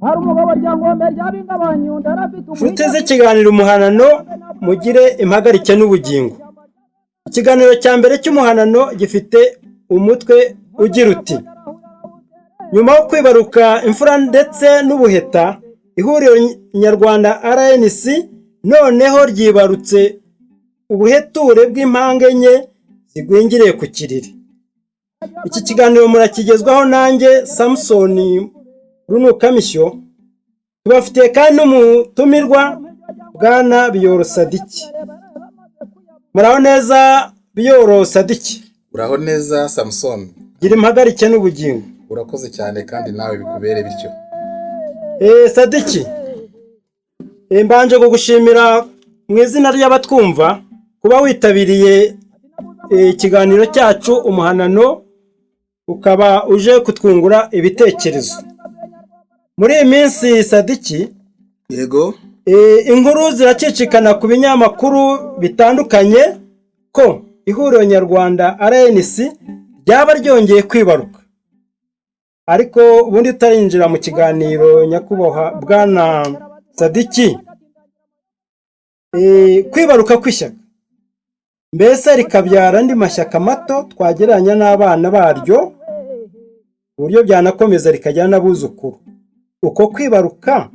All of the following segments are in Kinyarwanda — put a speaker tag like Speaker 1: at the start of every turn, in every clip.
Speaker 1: hari umugabo ryangombe ryabingabanyunda arafite
Speaker 2: nshuti z'ikiganiro umuhanano mugire impagarike n'ubugingo. Ikiganiro cya mbere cy'umuhanano gifite umutwe ugira uti nyuma yo kwibaruka imfura ndetse n'ubuheta, ihuriro nyarwanda RNC noneho ryibarutse ubuheture bw'impanga enye zigwingiriye ku kiriri. Iki kiganiro murakigezwaho nanjye Samson Runukamisyo, tubafitiye kandi n'umutumirwa Bwana Biyoro Sadiki. Muraho neza Biyoro Sadiki?
Speaker 3: Uraho neza Samson.
Speaker 2: Gira impagarike n'ubugingo.
Speaker 3: Urakoze cyane kandi nawe bikubere bityo.
Speaker 2: Sadiki, mbanje kugushimira mu izina ry'abatwumva kuba witabiriye ikiganiro cyacu umuhanano, ukaba uje kutwungura ibitekerezo. Muri iyi minsi Sadiki,
Speaker 3: yego,
Speaker 2: inkuru ziracicikana ku binyamakuru bitandukanye ko ihuriro nyarwanda RNC ryaba ryongeye kwibaruka. Ariko ubundi utarinjira mu kiganiro nyakubahwa Bwana Sadiki, kwibaruka kw'ishyaka mbese rikabyara andi mashyaka mato twagereranya n'abana baryo, uburyo byanakomeza rikajyana n'abuzukuru. Uko kwibaruka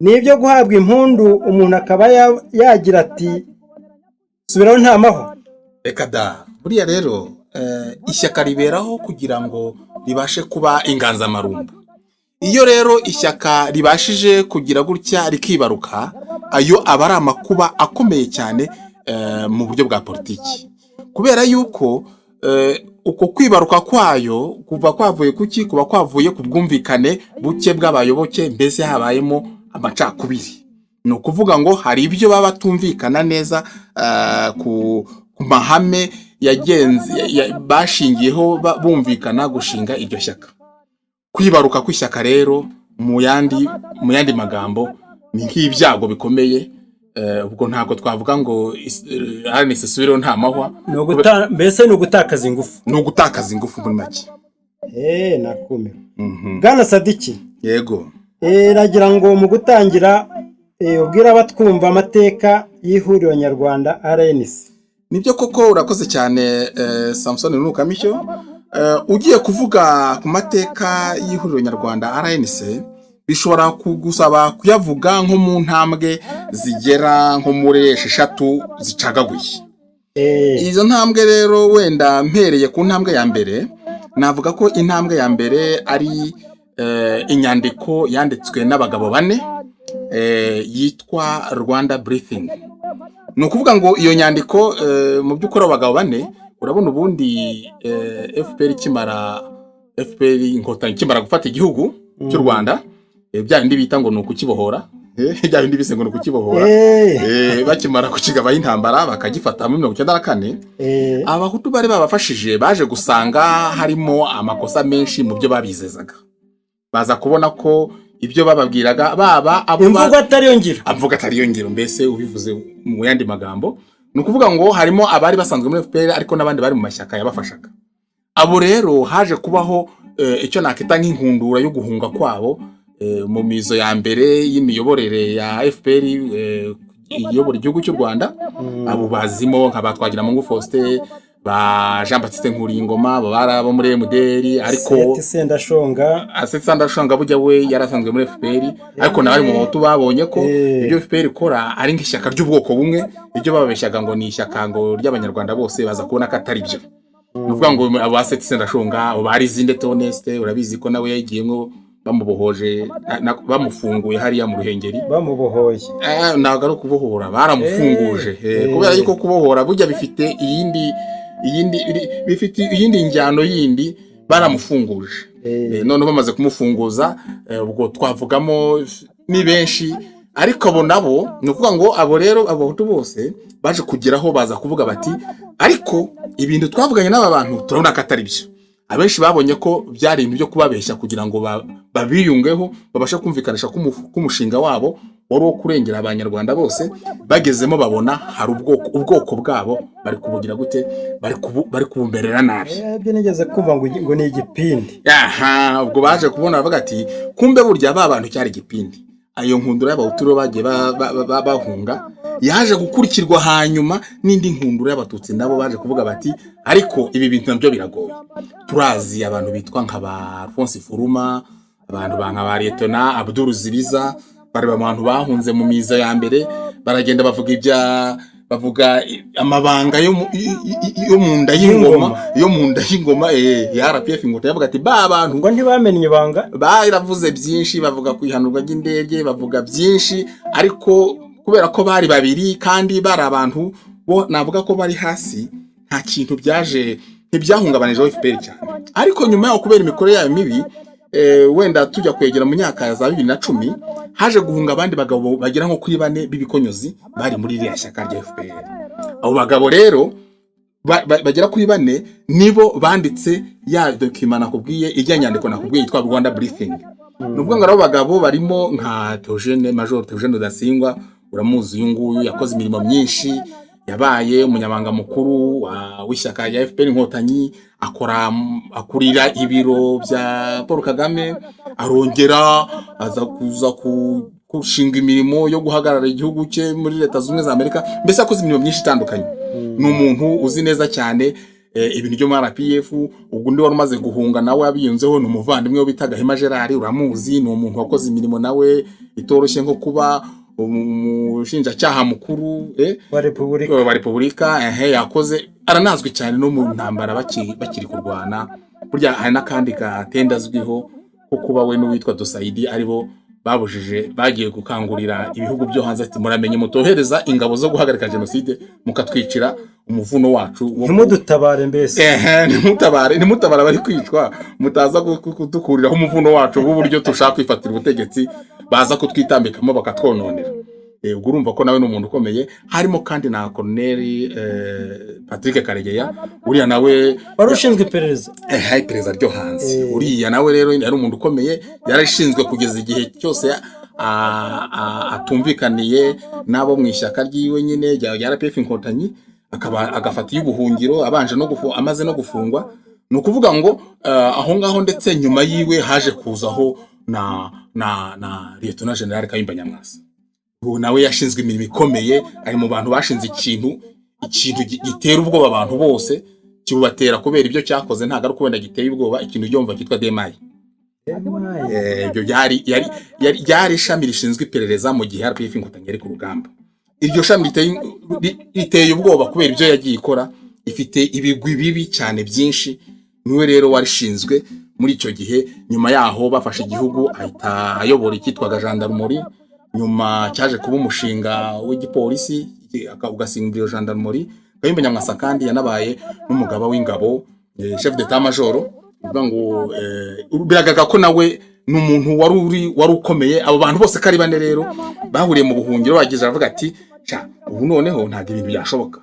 Speaker 2: ni ibyo guhabwa impundu, umuntu akaba yagira ati subiraho nta mahwa.
Speaker 3: Reka da, buriya rero ishyaka riberaho kugira ngo ribashe kuba inganzamarumba. Iyo rero ishyaka ribashije kugira gutya rikibaruka, ayo aba ari amakuba akomeye cyane mu buryo bwa politiki, kubera yuko uko kwibaruka kwayo kuva kwavuye kuki, kuba kwavuye ku bwumvikane buke bw'abayoboke, mbese habayemo amacakubiri. Ni ukuvuga ngo hari ibyo baba batumvikana neza ku mahame bashingiyeho bumvikana gushinga iryo shyaka. Kwibaruka kw'ishyaka rero mu yandi magambo ni nk'ibyago bikomeye. Ubwo ntabwo twavuga ngo RNC subiraho nta mahwa,
Speaker 2: mbese ni ugutakaza ingufu.
Speaker 3: Ni ugutakaza ingufu muri make.
Speaker 2: Nakumirwa. Bwana Sadiki,
Speaker 3: yego,
Speaker 2: nagira ngo mu gutangira ubwira abatwumva amateka y'ihuriro nyarwanda RNC.
Speaker 3: Nibyo koko, urakoze cyane Samson Runukamisyo. Ugiye kuvuga ku mateka y'ihuriro nyarwanda RNC, bishobora kugusaba kuyavuga nko mu ntambwe zigera nko muri 6 zicagaguye. Izo ntambwe rero wenda mpereye ku ntambwe ya mbere, navuga ko intambwe ya mbere ari inyandiko yanditswe n'abagabo 4 yitwa Rwanda Briefing. Ni ukuvuga ngo iyo nyandiko mu by'ukuri abagabo 4, urabona ubundi FPR inkotanyi kimara gufata igihugu cy'u Rwanda, bya bindi bita ngo ni ukukibohora, bya bindi bise ngo ni ukukibohora, bakimara kukigabaho intambara bakagifata muri 1994, abahutu bari babafashije baje gusanga harimo amakosa menshi mu byo babizezaga. Baza kubona ko ibyo bababwiraga baba
Speaker 2: imvugo atariyo ngiro, mbese ubivuze mu yandi magambo ni ukuvuga ngo harimo abari basanzwe muri FPR ariko n'abandi bari mu mashyaka yabafashaga. Abo rero haje kubaho icyo nakita nk'inkundura yo guhunga kwabo mu mizo ya mbere y'imiyoborere ya FPR iyobora igihugu cy'u Rwanda. Abo bazimo nk'abatwagiramungu Faustin, ba Jean Baptiste Nkuringoma, abo muri MDR, ariko Sendashonga bujya we yarasanzwe muri FPR, ariko nabari mu Hutu babonye ko ibyo FPR ikora ari nk'ishyaka ry'ubwoko bumwe, ibyo babeshyaga ngo ni ishyaka ngo ry'abanyarwanda bose, baza kubona ko atari byo. Nuvuga ngo abo Sendashonga, abo bari Zinde Toneste, urabizi ko nawe yagiyemo bamubohoje, bamufunguye hariya mu Ruhengeri. Bamubohoye
Speaker 3: ntabwo ari ukubohora, baramufunguje kubera yuko kubohora burya bifite iyindi njyano yindi, baramufunguje. None bamaze kumufunguza, ubwo twavugamo ni benshi, ariko abo nabo ni ukuvuga ngo abo rero abahutu bose baje kugeraho baza kuvuga bati ariko ibintu twavuganye n'aba bantu turabona ko atari byo. Abenshi babonye ko byari ibintu byo kubabeshya kugira ngo babiyungeho, babashe kumvikanisha ko umushinga wabo
Speaker 2: wari wo kurengera abanyarwanda bose, bagezemo babona hari ubwoko bwabo bari kubugira gute, bari kubumberera nabi.
Speaker 4: Ibyo nigeze kumva ngo ni igipindi.
Speaker 2: Aha, ubwo baje kubona bavuga ati kumbe burya abantu cyari igipindi. Ayo nkundura y'abahutu bagiye bahunga yaje gukurikirwa hanyuma n'indi nkundura y'abatutsi nabo baje kuvuga bati ariko ibi bintu nabyo biragoye. Turazi abantu bitwa nka ba Alphonse Furuma, abantu nka ba Lieutenant Abdul Zibiza, bari abantu bahunze mu miza ya mbere, baragenda bavuga amabanga yo mu nda y'ingoma, ya RPF ingota yavuga ati ba abantu
Speaker 4: ngo ntibamenye ibanga,
Speaker 2: baravuze byinshi, bavuga kwihanurwa ry'indege, bavuga byinshi, ariko kubera ko bari babiri kandi bari abantu bo navuga ko bari hasi, nta kintu byaje ntibyahungabanije FPR cyane. Ariko nyuma yo kubera imikorere yayo mibi, wenda tujya kwegera mu myaka ya za 2010 haje guhunga abandi bagabo bagira nko kuri 4 bibikonyozi bari muri iriya shyaka rya FPR. Abo bagabo rero bagera kuri 4 nibo banditse ya document nakubwiye, ijya nyandiko nakubwiye yitwa Rwanda Briefing. Nubwo ngaro bagabo barimo nka Major Theogene Rudasingwa, uramuzi uyu nguyu yakoze imirimo myinshi, yabaye umunyamabanga mukuru w'ishyaka rya FPR Inkotanyi, akurira ibiro bya Paul Kagame, arongera aza kuza kushinga imirimo yo guhagarara igihugu cye muri Leta Zunze za Amerika. Mbese akoze imirimo myinshi itandukanye. Ni umuntu uzi neza cyane ibintu byo muri RPF. Ubwo ndi wari umaze guhunga nawe abiyunzeho, ni umuvandimwe we bitaga Hema Gerard, uramuzi, ni umuntu wakoze imirimo nawe itoroshye nko kuba umushinjacyaha mukuru
Speaker 4: wa
Speaker 2: Repubulika, yakoze, aranazwi cyane no mu ntambara bakiri kurwana. Burya hari n'akandi gatendazwiho ko kuba we n'uwitwa Dosaidi aribo bagiye gukangurira ibihugu byo hanze ati muramenye mutohereza ingabo zo guhagarika genocide mukatwicira umuvuno wacu,
Speaker 4: ntimudutabare mbese
Speaker 2: nimutabara bari kwicwa, mutaza kudukuriraho umuvuno wacu w'uburyo tushaka kwifatira ubutegetsi, baza kutwitambikamo bakatwononera. Ubwo urumva ko nawe n'umuntu ukomeye. Harimo kandi na Colonel Patrick Karegeya, uriya nawe
Speaker 4: warushinzwe iperereza
Speaker 2: iperereza ryo hanze. Uriya nawe rero yari umuntu ukomeye, yarashinzwe kugeza igihe cyose atumvikaniye nabo mu ishyaka ryiwe nyine rya RPF Inkotanyi, agafata y'ubuhungiro amaze no gufungwa. Ni ukuvuga ngo aho ngaho ndetse nyuma yiwe haje kuzaho na Lieutenant General Kayumba Nyamwasa. Ubu nawe yashinzwe imirimo ikomeye, ari mu bantu bashinze ikintu gitera ubwoba abantu bose, kibubatera kubera ibyo cyakoze, ntago ari kubenda giteye ubwoba, ikintu cyumva kitwa DMI. Ibyo yari ishami rishinzwe iperereza mu gihe RPF Inkotanyi ari ku rugamba. Iryo shami riteye ubwoba kubera ibyo yagiye ikora, ifite ibigwi bibi cyane byinshi. Niwe rero warishinzwe muri icyo gihe. Nyuma yaho bafashe igihugu, ahita ayobora icyitwaga gendarmerie, nyuma cyaje kuba umushinga w'igipolisi ugasimbura gendarmerie. Kayumba Nyamwasa kandi yanabaye n'umugaba w'ingabo, chef d'état major. Uvuga ngo biragaga ko nawe n'umuntu wari ukomeye. Abo bantu bose kari 4 rero bahuriye mu buhungiro, bagize aravuga ati ubu noneho ntago ibintu byashoboka,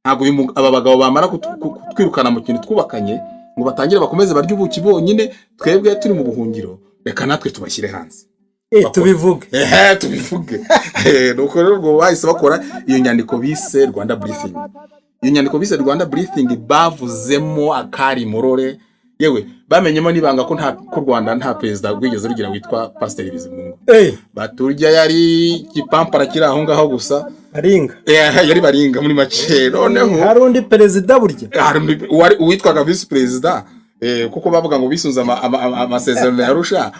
Speaker 2: ntago aba bagabo bamara kutwirukana mu kintu twubakanye ngo batangire bakomeze barya ubuki bonyine, twebwe turi mu buhungiro, reka natwe tubashyire hanze
Speaker 4: tubivuge.
Speaker 2: Nuko rero ngo bahise bakora iyo nyandiko bise Rwanda Briefing. Iyo nyandiko bise Rwanda Briefing bavuzemo akari morore, yewe bamenyemo nibanga ko ku Rwanda nta perezida rwigeze rugira witwa Pasteur Bizimungu. Baturya yari kipampara kiri aho ngaho gusa
Speaker 4: Baringa.
Speaker 2: Yari Baringa muri make. Noneho
Speaker 4: hari undi perezida burya,
Speaker 2: hari uwitwaga vice perezida, kuko bavuga ngo bisunza amasezerano ya Arusha,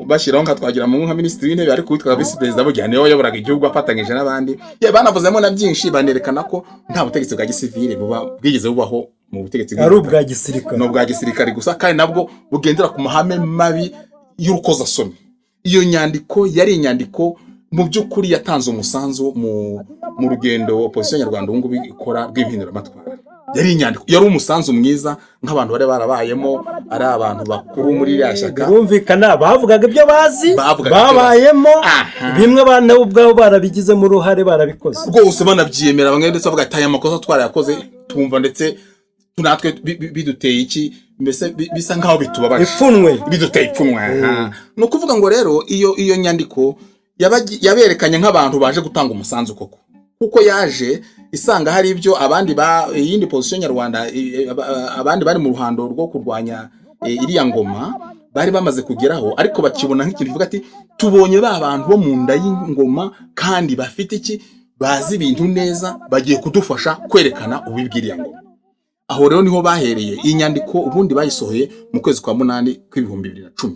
Speaker 2: bashyiraho nka twagira mu nka minisitiri w'intebe, ariko witwaga vice perezida burya niwe wayoboraga igihugu afatanyije n'abandi. Banavuzemo na byinshi, banerekana ko nta butegetsi bwa gisivile bwigeze bubaho mu butegetsi
Speaker 4: ari ubwa gisirikare,
Speaker 2: no bwa gisirikare gusa, kandi nabwo bugendera ku mahame mabi y'urukozasoni. Iyo nyandiko yari inyandiko mu by'ukuri yatanze umusanzu mu rugendo opposition nyarwanda ubu ngubu ikora rw'impinduramatwara. Yari inyandiko, yari umusanzu mwiza nk'abantu bari barabayemo, ari abantu bakuru muri iriya shyaka.
Speaker 4: Birumvikana bavugaga ibyo bazi, babayemo bimwe bana ubwabo barabigizemo uruhare, barabikoze
Speaker 2: rwose banabyiyemera. Bamwe ndetse bavuga ati aya makosa twarayakoze, tumva ndetse natwe biduteye iki, mbese bisa nkaho bitubabaje,
Speaker 4: ipfunwe,
Speaker 2: biduteye ipfunwe. No kuvuga ngo rero iyo nyandiko
Speaker 3: yaberekanye nk'abantu baje gutanga umusanzu koko, kuko yaje isanga hari ibyo abandi yindi position nyarwanda abandi bari mu ruhando rwo kurwanya iriya ngoma bari bamaze kugeraho, ariko bakibona nk'ikintu bivuga ati tubonye ba bantu bo mu nda y'ingoma kandi bafite iki bazi ibintu neza, bagiye kudufasha kwerekana ubibwiriya ngoma. Aho rero niho bahereye iyi nyandiko, ubundi bayisohoye mu kwezi kwa 8 2010.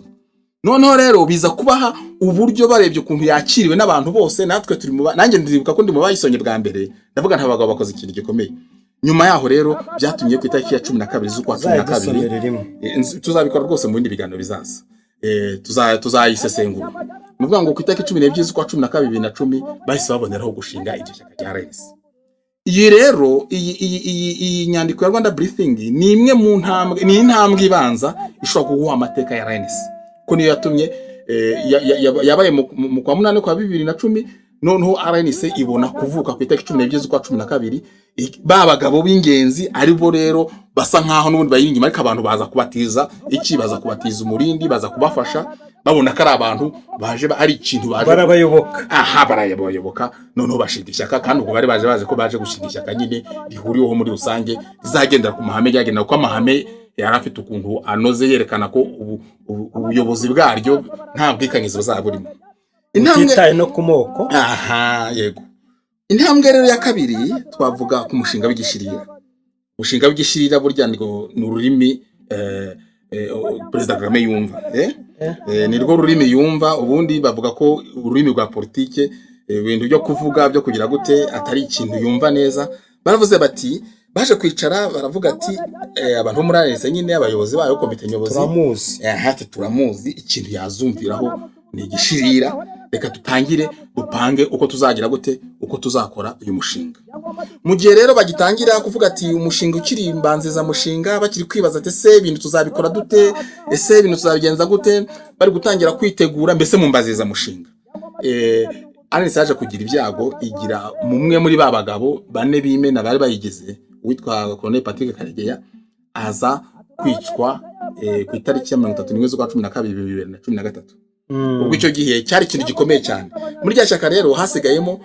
Speaker 3: Noneho rero biza kubaha uburyo barebye ukuntu yakiriwe n'abantu bose, natwe turi nanjye ndibuka ko ndi mu bayisonye bwa mbere, ndavuga nta bagabo bakoze ikintu gikomeye. Nyuma yaho rero byatumye ku itariki ya 12 z'ukwa 12 tuzabikora rwose mu bindi biganiro bizaza, tuzayisesengura. Nuvuga ngo ku itariki 12 z'ukwa 12 2010 bahise baboneraho gushinga iryo shyaka rya RNC. Iyi rero iyi nyandiko ya Rwanda Briefing ni imwe mu ntambwe, ni intambwe ibanza ishobora kuguha amateka ya RNC, ko niyo yatumye yabaye mu kwa 8 kwa 2010. Noneho RNC ibona kuvuka ku itariki 12 z'ukwa 12. Babagabo b'ingenzi ari bo rero basa nkaho n'ubundi bayinyuma, ariko abantu baza kubatiza baza kubatiza umurindi, baza kubafasha, babona ko ari abantu baje ari ikintu baje
Speaker 4: barabayoboka.
Speaker 3: Barabayoboka. Noneho bashinga ishyaka, kandi ubwo bari baje ko baje gushinga ishyaka nyine rihuriweho muri rusange, rizagendera ku mahame, ryagenda ko amahame yari afite ukuntu anoze, yerekana ko ubuyobozi bwaryo nta bwikanyizo buzaburimo,
Speaker 4: intambwe no ku moko.
Speaker 3: Yego. Intambwe rero ya kabiri twavuga ku mushinga w'igishirira. Umushinga w'igishirira burya ni ururimi Perezida Kagame yumva, ni rwo rurimi yumva. Ubundi bavuga ko ururimi rwa politike, ibintu byo kuvuga byo kugira gute atari ikintu yumva neza. Baravuze bati baje kwicara baravuga ati abantu muri RNC nyine abayobozi bayo, komite nyobozi turamuzi, ikintu yazumviraho ni igishirira, reka tutangire dupange uko tuzagira gute, uko tuzakora uyu mushinga. Mu gihe rero bagitangira kuvuga ati umushinga ukiri imbanziza mushinga, bakiri kwibaza ati ese ibintu tuzabikora dute, ese ibintu tuzabigenza gute, bari gutangira kwitegura mbese mu mbaziza mushinga. RNC yaje kugira ibyago, igira mumwe muri babagabo bane b'imena bari bayigize, witwa Colonel Patrick Karegeya, aza kwicwa ku itariki ya 31 z'ukwa 12 2013. Ubwo icyo gihe cyari ikintu gikomeye cyane. Muri rya shyaka rero hasigayemo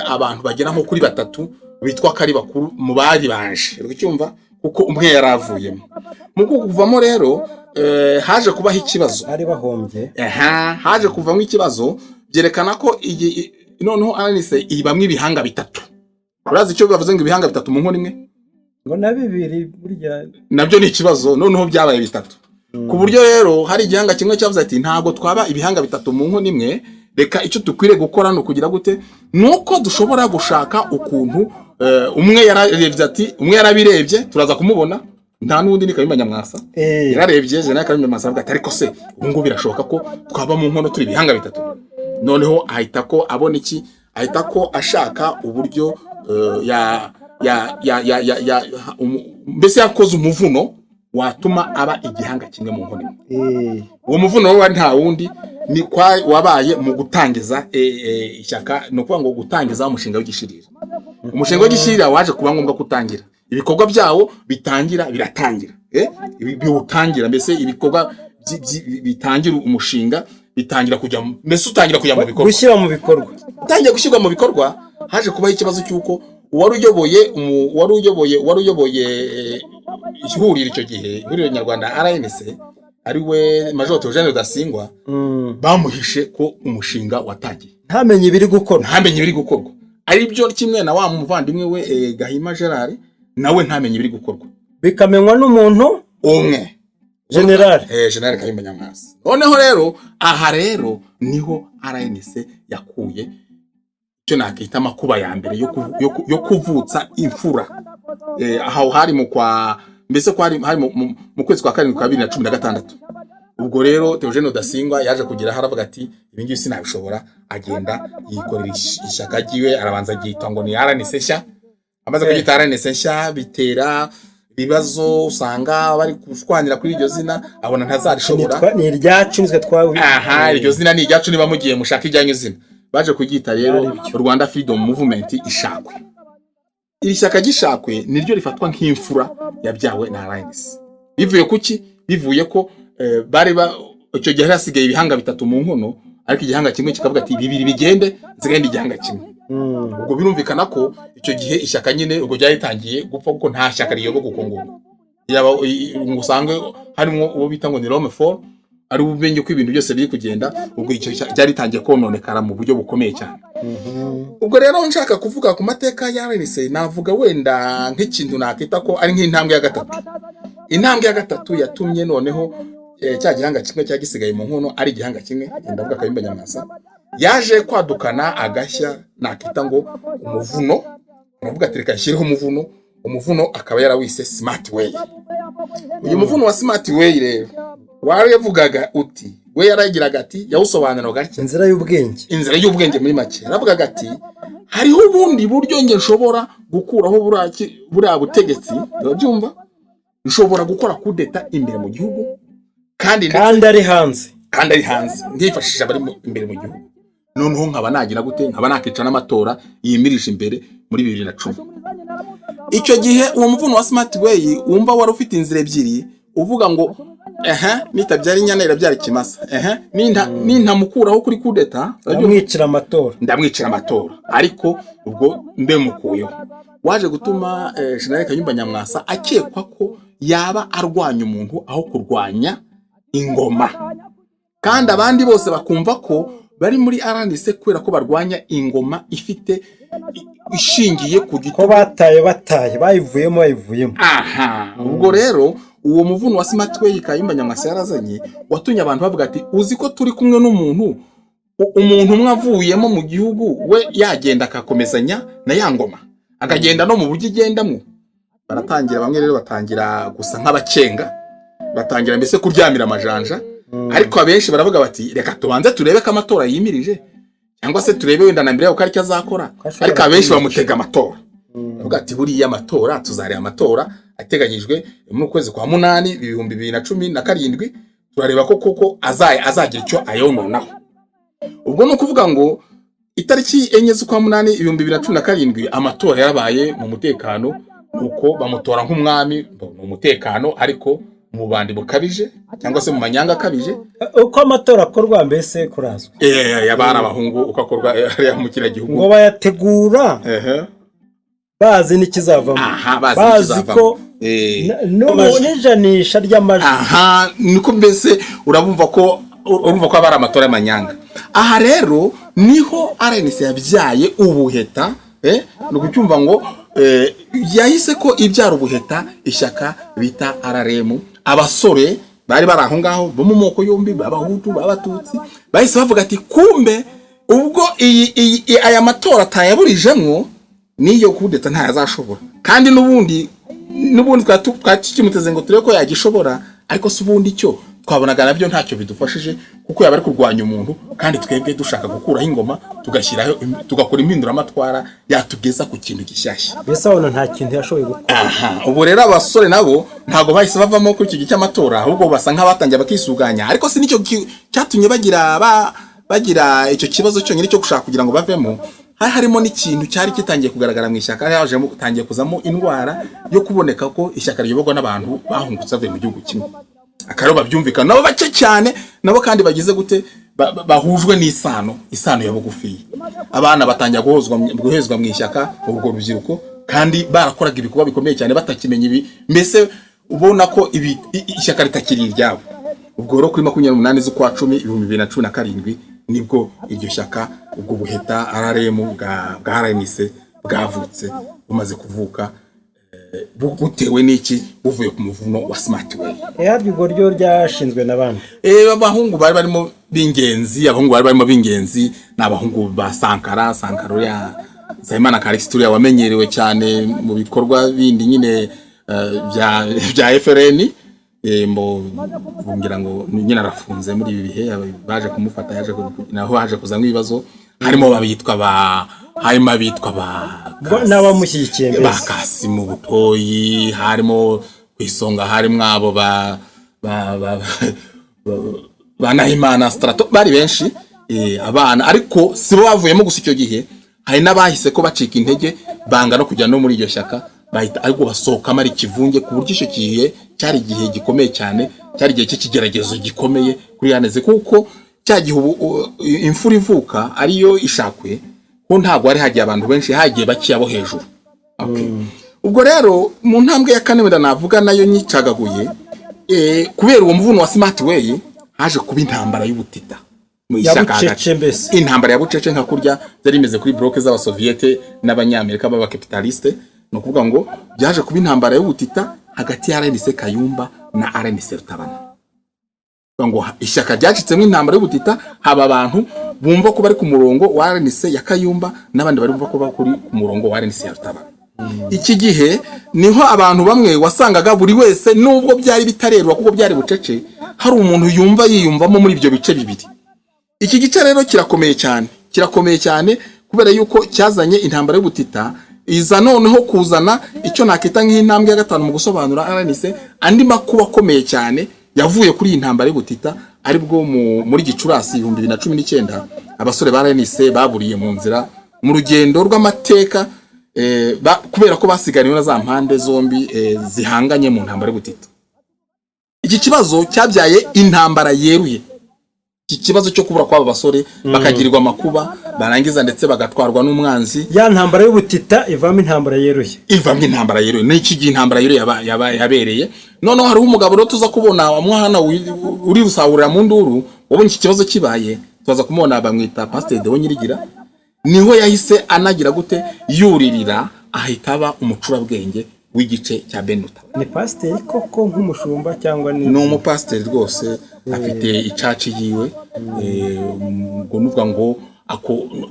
Speaker 3: abantu bagera nko kuri 3 bitwa kari bakuru mu bari banje, ucyumva, kuko umwe yaravuyemo. Mu kuvamo rero haje kubaho ikibazo,
Speaker 4: ari bahombye.
Speaker 3: Haje kuvamo ikibazo byerekana ko noneho RNC ibamwe ibihanga 3. Urazi icyo bavuze ngo ibihanga 3 mu nkono imwe,
Speaker 4: ngo na 2 burya
Speaker 3: nabyo ni ikibazo. Noneho byabaye 3. Ku buryo rero hari igihanga kimwe cyavuze ati ntago twaba ibihanga 3 mu nkono imwe, reka icyo tukwire gukora no kugira gute, nuko dushobora gushaka ukuntu umwe yararebye ati, umwe yarabirebye turaza kumubona, nta nundi ni Kayumba Nyamwasa yararebye je na Kayumba Nyamwasa avuga ati ariko se ubu ngo birashoboka ko twaba mu nkono turi ibihanga 3. Noneho ahita ko abona iki, ahita ko ashaka uburyo mbese yakoze umuvuno watuma aba igihanga kimwe mu nkono. Uwo muvuno wa nta wundi ni wabaye mu gutangiza ishyaka, no kuvuga ngo gutangiza umushinga w'igishirira. Umushinga w'igishirira waje kuba ngombwa kutangira ibikorwa byawo, biratangira biwutangira, mbese ibikorwa bitangira umushinga bitangira kujya, mbese utangira kujya mu bikorwa,
Speaker 4: gushyira mu bikorwa,
Speaker 3: utangiye gushyirwa mu bikorwa. Haje kubaho ikibazo cy'uko wari uyoboye ihuriro icyo gihe, ihuriro nyarwanda RNC, ari we Major Theogene Rudasingwa, bamuhishe ko umushinga watangiye,
Speaker 4: ntamenye ibiri gukorwa,
Speaker 3: ari byo kimwe na wa muvandimwe we Gahima Gerard, nawe ntamenye ibiri gukorwa,
Speaker 4: bikamenywa n'umuntu umwe, General
Speaker 3: Kayumba Nyamwasa. Noneho rero aha rero niho RNC yakuye icyo nakita amakuba ya mbere yo kuvutsa imfura. Aho hari mu kwa, mbese ko hari mu kwezi kwa 7 kwa 2016. Ubwo rero Theogene Rudasingwa yaje kugira haravuga ati ibi ngibi sinabishobora, agenda yikorera ishyaka ryiwe, arabanza gihita ngo ni RNC nshya. Amaze kugita RNC nshya bitera bibazo, usanga bari kushwanira kuri iryo zina, abona ntazarishobora,
Speaker 4: ni iryacu nitwe twawe.
Speaker 3: Iryo zina ni iryacu, niba mugiye mushaka ijyanyu zina. Baje kugita rero Rwanda Freedom Movement ishakwe. Iri shyaka gishakwe niryo rifatwa nk'imfura yabyawe na RNC. Bivuye kuki? Bivuye ko bari icyo gihe hasigaye ibihanga 3 mu nkono,
Speaker 2: ariko igihanga kimwe kikavuga ati bibiri bigende zigenda igihanga kimwe. Ubwo birumvikana ko icyo gihe ishyaka nyine ubwo ryaritangiye gupfa kuko nta shyaka riyoboka uko nguko. Yaba usange harimo uwo bita ngo ni Rome 4 ari ubenge ko ibintu byose biri kugenda, ubwo icyo ryaritangiye kononekara mu buryo bukomeye cyane. Ubwo rero nshaka kuvuga ku mateka ya RNC, navuga wenda nk'ikintu nakita ko ari nk'intambwe ya gatatu. Intambwe ya gatatu yatumye noneho cya gihanga kimwe cyagisigaye mu nkono ari igihanga kimwe, ndavuga Kayumba Nyamwasa yaje kwadukana agashya nakita ngo umuvuno. Navuga ati reka nshyiriho umuvuno akaba yarawise Smart Way. Uyu muvuno wa Smart Way rero wari yavugaga uti, we yaragiraga ati yawusobanura gake
Speaker 4: inzira y'ubwenge
Speaker 2: muri make. Yaravugaga ati hariho ubundi buryo nge nshobora gukuraho buriya butegetsi, urabyumva, nshobora gukora kudeta imbere mu gihugu kandi
Speaker 4: ari hanze
Speaker 2: ndifashisha bari imbere mu gihugu, noneho nkaba nagira gute, nkaba nakica n'amatora yimirije imbere muri 2010. Icyo gihe uwo muvuno wa Smart Way wumva wari ufite inzira ebyiri, uvuga ngo nitabyara inyana irabyara ikimasa, nintamukuraho kuri kudeta ndamwicira amatora, ariko ubwo mbemukuyeho. Waje gutuma General Kayumba Nyamwasa akekwa ko yaba arwanya umuntu aho kurwanya ingoma, kandi abandi bose bakumva ko bari muri RNC kubera ko barwanya ingoma ifite ishingiye ku giti
Speaker 4: ko bataye bayivuyemo.
Speaker 2: Ubwo rero uwo muvuno wa Smart Way Kayumba Nyamwasa yarazanye watumye abantu bavuga ati uzi ko turi kumwe n'umuntu umwe avuyemo mu gihugu, we yagenda akakomezanya na ya ngoma akagenda no mu buryo igendamo. Baratangira bamwe rero batangira gusa nk'abacenga, batangira mbese kuryamira amajanja, ariko abenshi baravuga bati reka tubanze turebe ko amatora yimirije, cyangwa se turebe wenda na mbere yuko ari cyo azakora. Ariko abenshi bamutega amatora, bavuga ati buriya amatora tuzareba amatora ateganyijwe mu kwezi kwa 8 2017, turareba ko koko azagira icyo ayononaho. Ubwo no kuvuga ngo itariki 4 z'ukwa 8 2017 amatora yarabaye mu mutekano, uko bamutora nk'umwami mu mutekano, ariko mu bandi bukabije cyangwa se mu manyanga akabije.
Speaker 4: Uko amatora akorwa mbese kurazwe
Speaker 2: yabara abahungu uko akorwa mu kira gihugu,
Speaker 4: ngo bayategura bazi n'ikizavamo, bazi ko n'ubujanisha ry'amajwi.
Speaker 2: Niko mbese urumva ko abari amatora y'amanyanga. Aha rero niho RNC yabyaye ubuheta, no kucyumva ngo yahise ko ibyara ubuheta ishyaka bita RRM. Abasore bari aho ngaho bo mu moko yombi, b'abahutu b'abatutsi, bahise bavuga ati kumbe ubwo aya matora atayaburijemwo niyo kudeta ntayazashobora, kandi n'ubundi twakimuteze ngo turebe ko yagishobora, ariko se ubundi cyo twabonaga nabyo ntacyo bidufashije, kuko yaba ari kurwanya umuntu kandi twebwe dushaka gukuraho ingoma tugashyiraho tugakora impinduramatwara yatugeza ku kintu gishyashya.
Speaker 4: Mbese abona nta kintu yashoboye gukora.
Speaker 2: Ubu rero abasore nabo ntago bahise bavamo kuri icyo gihe cy'amatora, ahubwo basa nk'abatangiye bakisuganya, ariko si nicyo cyatumye bagira icyo kibazo cyonyine cyo gushaka kugira ngo bavemo. Harimo n'ikintu cyari kitangiye kugaragara mu ishyaka, yaje gutangiye kuzamo indwara yo kuboneka ko ishyaka riyoborwa n'abantu bahungutse bavuye mu gihugu kimwe. Akaro babyumvikana nabo bake cyane, nabo kandi bagize gute bahujwe n'isano ya bugufi. Abana batangiye guhezwa mu ishyaka, ubwo rubyiruko, kandi barakoraga ibikuba bikomeye cyane batakimenya ibi, mbese ubona ko ishyaka ritakiri iryabo. Ubwo rero kuri 28 z'ukwa 10 2017 nibwo iryo shyaka ubwo buheta RRM bwa RNC bwavutse, bumaze kuvuka butewe n'iki, buvuye ku muvuno wa Smart Way.
Speaker 4: Ubwo ryo ryashinzwe n'abandi
Speaker 2: abahungu bari barimo b'ingenzi, n'abahungu ba Sankara ya Nsabimana Callixte wamenyerewe cyane mu bikorwa bindi nyine bya FRN. Ngira ngo nyine arafunze muri ibi bihe, baje kumufata naho haje kuzamo ibibazo, harimo abitwa
Speaker 4: n'abamushyigikiye
Speaker 2: ba Kasimu Butoyi, harimo kwisonga harimo abo ba Nahimana Strato, bari benshi abana, ariko sibo bavuyemo gusa icyo gihe. Hari n'abahise ko bacika intege banga no kujya no muri iryo shyaka, bahita ariko basohoka mari kivunge, ku buryo icyo gihe cyari igihe gikomeye cyane, cyari igihe cy'ikigeragezo gikomeye kuri RNC, kuko cyagihe imfura ivuka ariyo ishakwe ho ntago ari hagiye abantu benshi hagiye bakiyabo hejuru. Okay. Ubwo rero mu ntambwe ya kane wenda navuga nayo nyicagaguye kubera uwo muvuno wa Smart Way haje kuba intambara y'ubutita mu ishyaka hagati. Intambara ya Bucece nka kurya byari imeze kuri bloke z'abasoviete n'abanyamerika b'abakapitaliste, no kuvuga ngo byaje kuba intambara y'ubutita hagati ya RNC Kayumba na RNC Rutabana. Ngo ishyaka ryacitsemo intambara y'ubutita, haba abantu bumva ko bari ku murongo wa RNC ya Kayumba n'abandi bari bumva ko bari ku murongo wa RNC ya Rutabana. Iki gihe niho abantu bamwe wasangaga buri wese nubwo byari bitarerwa kuko byari bucece, hari umuntu yiyumvamo muri ibyo bice bibiri. Iki gice rero kirakomeye cyane kubera yuko cyazanye intambara y'ubutita, iza noneho kuzana icyo nakita nk'intambwe ya gatanu mu gusobanura RNC andi makuba akomeye cyane yavuye kuri iyi ntambara y'ubutita, aribwo muri Gicurasi 2019 abasore ba RNC baburiye mu nzira mu rugendo rw'amateka kubera ko basiganiwe na za mpande zombi zihanganye mu ntambara y'ubutita. Iki kibazo cyabyaye intambara yeruye, iki kibazo cyo kubura kw'aba basore bakagirirwa amakuba barangiza ndetse bagatwarwa n'umwanzi.
Speaker 4: Ya ntambara y'ubutita ivamo intambara yeruye, n'iki gihe intambara yeruye yabereye. Noneho hari umugabo rero tuza kubona amwana uri rusahurira mu nduru, ubonye iki kibazo kibaye tuza kumubona bamwita Pasteur Deo Nyirigira. Niho yahise anagira gute yuririra ahita aba umucurabwenge w'igice cya Benuta. Ni pasteur koko nk'umushumba cyangwa ni
Speaker 2: umupasteur rwose afite icaci yiwe, ngo nuvuga ngo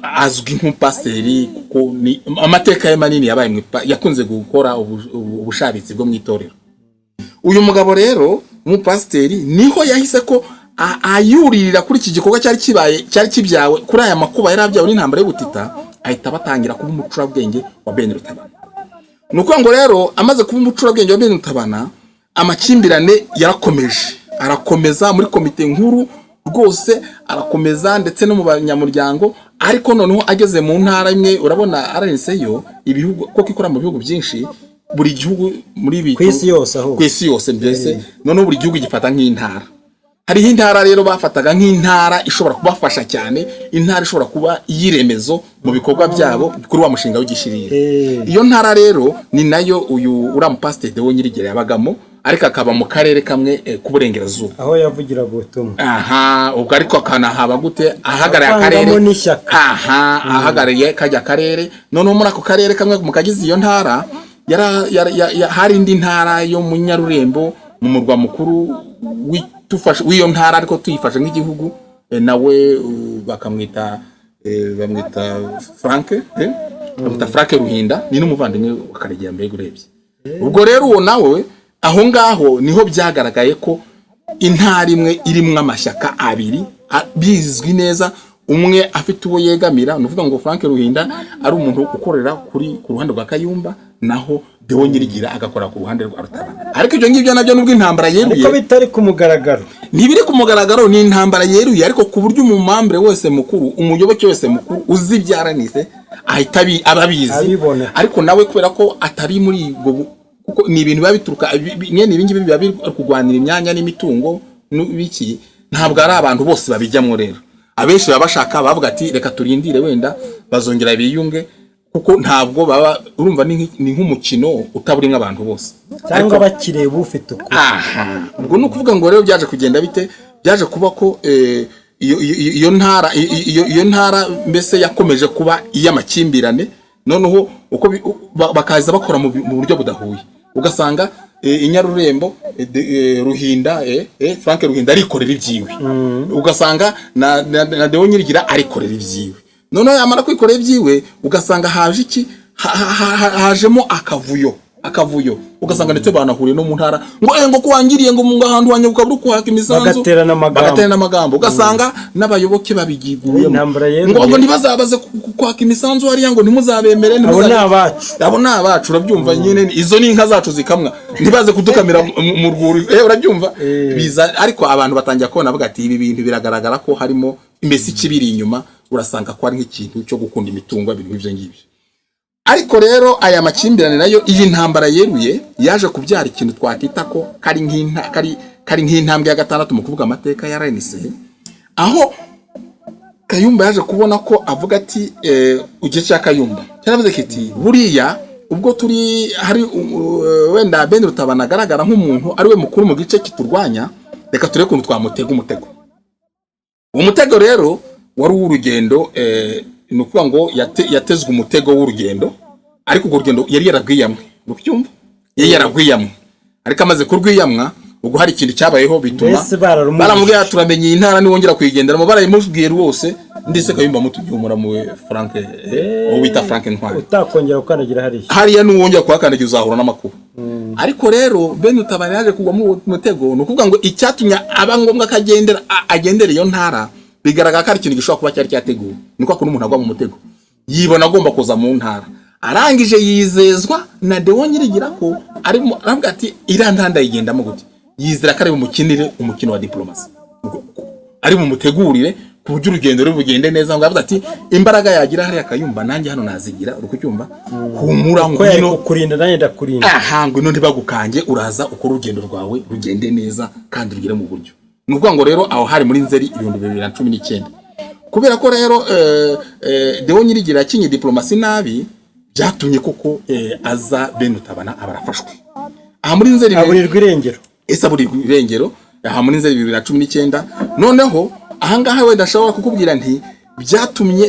Speaker 2: azwi nk'umupasteur kuko ni amateka ye manini yabaye yakunze gukora ubushabitsi bwo mwitorero. Uyu mugabo rero umupasteur niho yahise ko ayuririra kuri iki gikorwa cyari kibyawe kuri aya makuba yari abyawe n'intambara y'ubutita, ahita batangira kuba umucurabwenge wa Ben Rutabana. Nuko ngo rero amaze kuba umucurabwenge wa Ben Rutabana, amakimbirane arakomeza muri komite nkuru rwose, arakomeza ndetse no mu banyamuryango. Ariko noneho ageze mu ntara imwe, urabona RNC yo ibihugu koko ikora mu bihugu byinshi, buri gihugu muri bitu kwisi yose mbese noneho buri gihugu gifata nk'intara. Hariho intara rero bafataga nk'intara ishobora kubafasha cyane, intara ishobora kuba yiremezo mu bikorwa byabo kuri wa mushinga w'igishirire. Iyo ntara rero ni nayo uyu uriya Pasteur Deo Nyirigira yabagamo, ariko akaba mu karere kamwe k'uburengerazuba
Speaker 4: aho yavugira ubutumwa.
Speaker 2: Ubwo ariko akanahaba gute ahagarariye akarere, ahagarariye kajya karere. Noneho muri ako karere kamwe mu kagize iyo ntara hari indi ntara yo mu Nyarurembo mu murwa mukuru w'iyo ntara, ariko tuyifashe nk'igihugu, nawe bamwita Frank Ruhinda, ni n'umuvandimwe wa Karegeya mbega urebye. Ubwo rero uwo nawe aho ngaho niho byagaragaye ko intara imwe irimo amashyaka abiri bizwi neza, umwe afite uwo yegamira. Nuvuga ngo Frank Ruhinda ari umuntu ukorera ku ruhande rwa Kayumba, naho Deo Nyirigira agakora ku ruhande rwa Rutabana. Ariko ibyo ngibyo nabyo nubwo intambara yeruye,
Speaker 4: ariko bitari ku mugaragaro,
Speaker 2: ntibiri ku mugaragaro, ni intambara yeruye, ariko ku buryo umumambere wese mukuru, umuyoboke wese mukuru uzi byaranise ahita ababizi. Ariko nawe kubera ko atari muri kuko ni ibintu biba bituruka nyene ibingi biba biri kugwanira imyanya n'imitungo n'ibiki, ntabwo ari abantu bose babijyamo. Rero abenshi baba bashaka bavuga ati reka turindire wenda bazongera biyunge, kuko ntabwo baba urumva ni nk'umukino utaburi nk'abantu bose
Speaker 4: cyangwa bakireba ufite uko.
Speaker 2: Ubwo no kuvuga ngo rero byaje kugenda bite, byaje kuba ko iyo ntara mbese yakomeje kuba iy'amakimbirane. Noneho uko bakaza bakora mu buryo budahuye, ugasanga Inyarurembo Ruhinda Frank Ruhinda arikorera ibyiwe, ugasanga na Deo Nyirigira arikorera ibyiwe. Noneho yamara kwikorera ibyiwe, ugasanga haje iki, hajemo akavuyo, ugasanga ndetse banahuriye no mu ntara ngo kuwangiriye ngo mu ngahantu wanye ukabura kwaka imisanzu, bagaterana amagambo. Ugasanga n'abayoboke babigiguyemo ngo ntibazabaze kwaka imisanzu hariya, ngo ntimuzabemere, abo ni abacu. Urabyumva nyine, izo ni inka zacu zikamwa, ntibaze kudukamira mu rwuri, urabyumva biza. Ariko abantu batangira kubona bavuga ati ibi bintu biragaragara ko harimo imbesi kibiri inyuma, urasanga ko ari nk'ikintu cyo gukunda imitungo, ibintu nk'ivyo ngibyo. Ariko rero aya makimbirane nayo, iyi ntambara yeruye yaje kubyara ikintu twakita ko kari nk'intambwe ya gatandatu mu kuvuga amateka ya RNC, aho Kayumba yaje kubona ko avuga ati igice cya Kayumba cyaravuze kiti buriya ubwo turi hari wenda Ben Rutabana agaragara nk'umuntu ari we mukuru mu gice kiturwanya, reka turebe kuntu twamutega umutego. Umutego rero wari urugendo ni ukuvuga ngo yatezwe umutego w'urugendo, ariko urwo rugendo yari yaragwiyamwe, ubyumva yari yaragwiyamwe, ariko amaze kurwiyamwa ubwo hari ikintu cyabayeho bituma baramubwira turamenye iyi ntara niwongera kuyigenderamo, barayimubwiye rwose ndetse Kayumba mutugihumura mu Frank wita Frank Ntwari
Speaker 4: utakongera ukandagira
Speaker 2: hariya n'uwongera kuhakandagira uzahura n'amakuru. Ariko rero Ben Rutabana yaje kugwa mu mutego, ni ukuvuga ngo icyatumye aba ngombwa agendera iyo ntara bigaragara ko ari ikintu gishobora kuba cyari cyateguwe. Niko ko umuntu agwa mu mutego yibona agomba kuza mu ntara, arangije yizezwa na Deo Nyirigira ko arimo aravuga ati irantanda yigendamo gute, yizera ko ari umukinire umukino wa diplomasi, ari mu mutegurire ku buryo urugendo rubugende neza. Ngo avuga ati imbaraga yagira hariya Kayumba nanjye hano nazigira, uri kucyumva humura ngo
Speaker 4: no kurinda nanjye ndakurinda,
Speaker 2: ngo none bagukange uraza uko urugendo rwawe rugende neza kandi rugire mu buryo. Ni ukuvuga ngo rero aho hari muri Nzeri 2019, kubera ko rero Deo Nyirigira yakinye diplomasi nabi byatumye koko aza Ben Rutabana abarafashwe aha muri Nzeri
Speaker 4: aburirwa irengero,
Speaker 2: aburirwa irengero aha muri Nzeri 2019. Noneho ahangaha wenda ndashobora kukubwira nti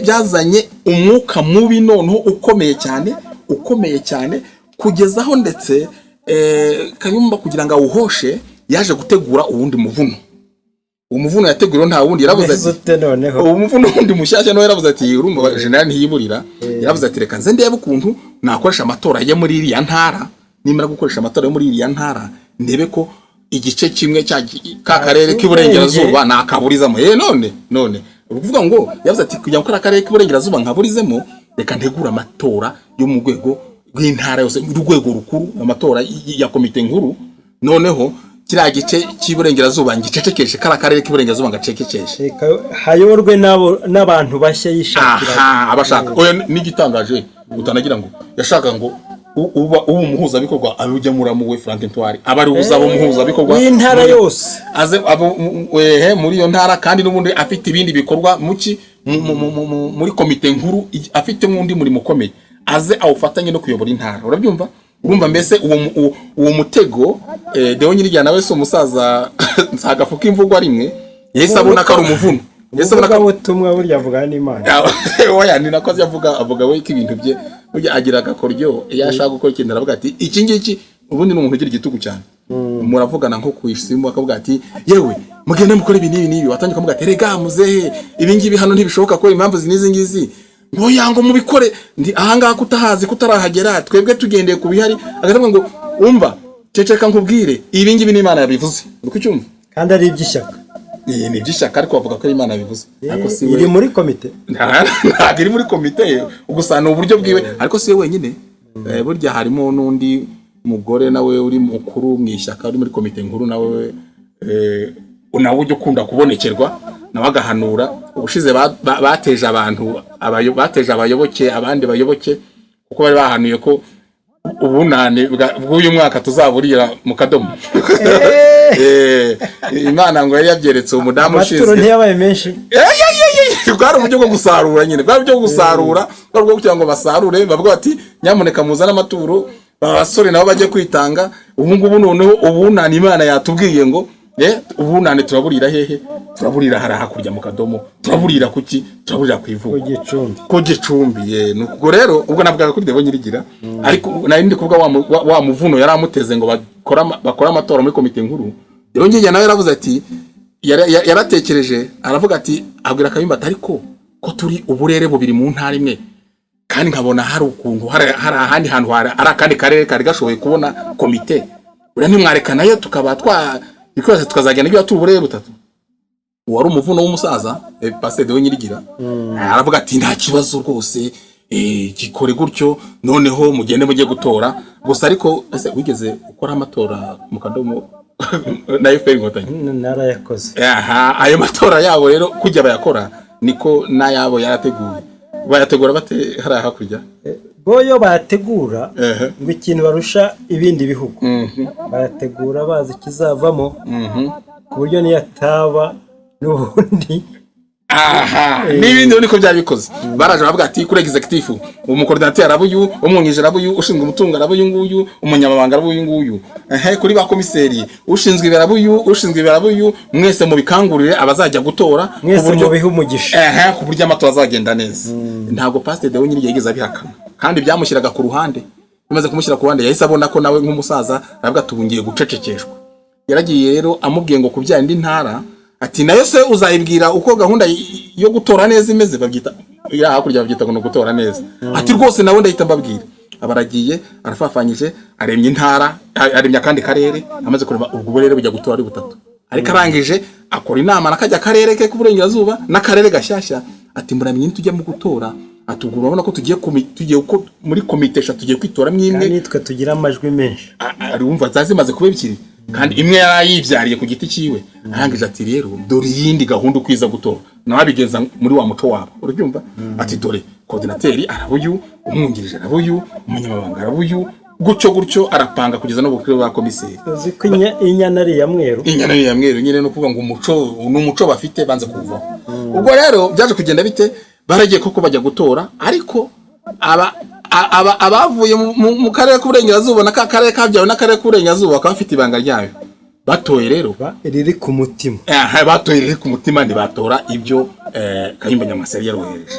Speaker 2: byazanye umwuka mubi noneho ukomeye cyane kugezaho ndetse Kayumba kugira ngo awuhoshe yaje gutegura uwundi muvuno. Umuvuno yateguriwe nta wundi, yaravuze ati umuvuno wundi mushyashya no yaravuze ati urumva general ntiyiburira, yaravuze ati reka nze ndebe ukuntu nakoresha amatora ye muri iriya ntara, nimara gukoresha amatora yo muri iriya ntara ndebe ko igice kimwe cya karere k'iburengerazuba nakaburizamo. None uvuga ngo yavuze ati kujya gukora akarere k'iburengerazuba nkaburizemo, reka ntegura amatora yo mu rwego rw'intara yose, urwego rukuru, amatora ya komite nkuru. Noneho kiriya gice cy'iburengerazuba ngicecekeshe, kara karere k'iburengerazuba ngacekekeshe,
Speaker 4: hayorwe n'abantu bashya yishakira
Speaker 2: abashaka. Oya n'igitangaje utanagira ngo yashaka ngo uba umuhuza bikorwa abugemura mu we Frank Ntwari abari uzaba umuhuza bikorwa
Speaker 4: n'intara yose
Speaker 2: aze muri iyo ntara, kandi n'ubundi afite ibindi bikorwa muri komite nkuru, afite n'undi muri mukomeye aze awufatanye no kuyobora intara. Urabyumva? Urumva mbese uwo mutego Deo Nyirigira nawe so umusaza nsagafuka imvugo rimwe yese abona ko ari umuvuno,
Speaker 4: yese abona ko ubutumwa burya avuga n'Imana.
Speaker 2: Oya ni nakoze avuga we ko ibintu bye burya agira agakoryo, yashaka gukora ikintu aravuga ati iki ngiki ubundi n'umuntu ugira igitugu cyane. Muravugana nko kwishima akavuga ati yewe mugende mukore ibi nibi, watangiye kuvuga ati rega muzehe ibi ngibi hano ntibishoboka ko impamvu zinizi ngizi ngo yango mubikore ndi ahanga kutahazi kutarahagera twebwe tugendeye kubihari. Agatamwe ngo umva ceceka nkubwire ibi ngibi n'Imana yabivuze, uko cyumva
Speaker 4: kandi ari iby'ishyaka.
Speaker 2: Ni iby'ishyaka ariko bavuga ko Imana yabivuze,
Speaker 4: ariko si iri muri komite,
Speaker 2: ntabwo iri muri komite ugusana uburyo bwiwe, ariko si wenyine. Burya harimo n'undi mugore nawe uri mukuru mu ishyaka uri muri komite nkuru, nawe ujya ukunda kubonekerwa nawe agahanura. Ubushize bateje abantu bateje abayoboke abandi bayoboke kuko bari bahanuye ko ubunane bw'uyu mwaka tuzaburira mu kadomo. Imana ngo yari yabyeretse umudamu ushize
Speaker 4: amaturo ntiyabaye menshi,
Speaker 2: bwari uburyo bwo gusarura nyine, bwari uburyo bwo gusarura bwo kugira ngo basarure bavuga bati nyamuneka muzana amaturo abasore nabo bajye kwitanga. Ubu ngubu noneho ubunane Imana yatubwiye ngo ubunane turaburira hehe? Turaburira hari hakurya mu kadomo, turaburira kuki? Turaburira kwivuga ko Gicumbi. Nuko rero ubwo navugaga kuri Deo Nyirigira, ariko narindi kuvuga wa muvuno yaramuteze ngo bakora amatora muri komite nkuru. Deo Nyirigira nawe yaravuze ati yaratekereje aravuga ati abwira Kayumba ati ariko ko turi uburere bubiri mu ntara imwe, kandi nkabona hari ukuntu hari ahandi hantu hari akandi karere kari gashoboye kubona komite, ura ntimwareka nayo tukaba ikoze tukazagenda ibyo tuburere butatu. Wari umuvuno w'umusaza Pastor Deo Nyirigira aravuga ati nta kibazo rwose gikore gutyo, noneho mugende mujye gutora gusa. Ariko ese wigeze ukora amatora mu kadomo na FPR Inkotanyi?
Speaker 4: Narayakoze.
Speaker 2: Ayo matora yabo rero kujya bayakora niko nayabo yarateguye. Bayategura bate hari hakurya?
Speaker 4: Boyo bayategura ngo ikintu barusha ibindi bihugu, bayategura bazi kizavamo ku buryo niyataba n'ubundi
Speaker 2: aha n'ibindi niko byabikoze baraje bavuga ati kuri executive umukoordinateur arabuyu umwungije arabuyu ushinzwe umutungo arabuyu nguyu umunyamabanga arabuyu nguyu kuri ba komiseri ushinzwe ibarabuyu mwese mu bikangurire abazajya gutora
Speaker 4: ku buryo bihumugisha
Speaker 2: ku buryo amatora azagenda neza ntabwo Pastor Deo nyiri yigeze abihakana kandi byamushyiraga ku ruhande bimaze kumushyira ku ruhande yahise abona ko nawe nk'umusaza aravuga tubungiye gucecekeshwa yaragiye rero amubwiye ngo kubyara indi ntara ati nayo se uzayibwira uko gahunda yo gutora neza imeze babyita hakurya babyita ngo gutora neza ati rwose nawe ndahita mbabwira abaragiye arafafanyije aremye intara aremye kandi karere amaze kureba ubwo rero bijya gutora ari butatu ariko arangije akora inama nakajya karere ke kuburengerazuba n'akarere gashyashya ati muramenye tujya mu gutora ati ubwo urabona ko tugiye muri komite eshatu tugiye kwitora mwimwe
Speaker 4: nitwe tugira amajwi menshi
Speaker 2: arumva zazimaze kuba ebyiri kandi imwe yarayibyariye ku giti ciwe arangije ati rero dore yindi gahunda ukwiza gutora nawe abigenza muri wa muco wabo urubyumva ati dore coordinateur arabuyu umwungirije arabuyu umunyamabanga arabuyu gutyo arapanga kugeza no bukuru ba komiseri
Speaker 4: uziko inyana ari ya mweru
Speaker 2: nyine no kuvuga ngo umuco bafite banze kuvaho ubwo rero byaje kugenda bite baragiye koko bajya gutora ariko abavuye mu karere k'uburengerazuba n'akarere kabyawe n'akarere k'uburengerazuba bakaba bafite ibanga ryayo batoye rero
Speaker 4: riri ku mutima
Speaker 2: batoye riri ku mutima ntibatora ibyo Kayumba Nyamwasa yarohereje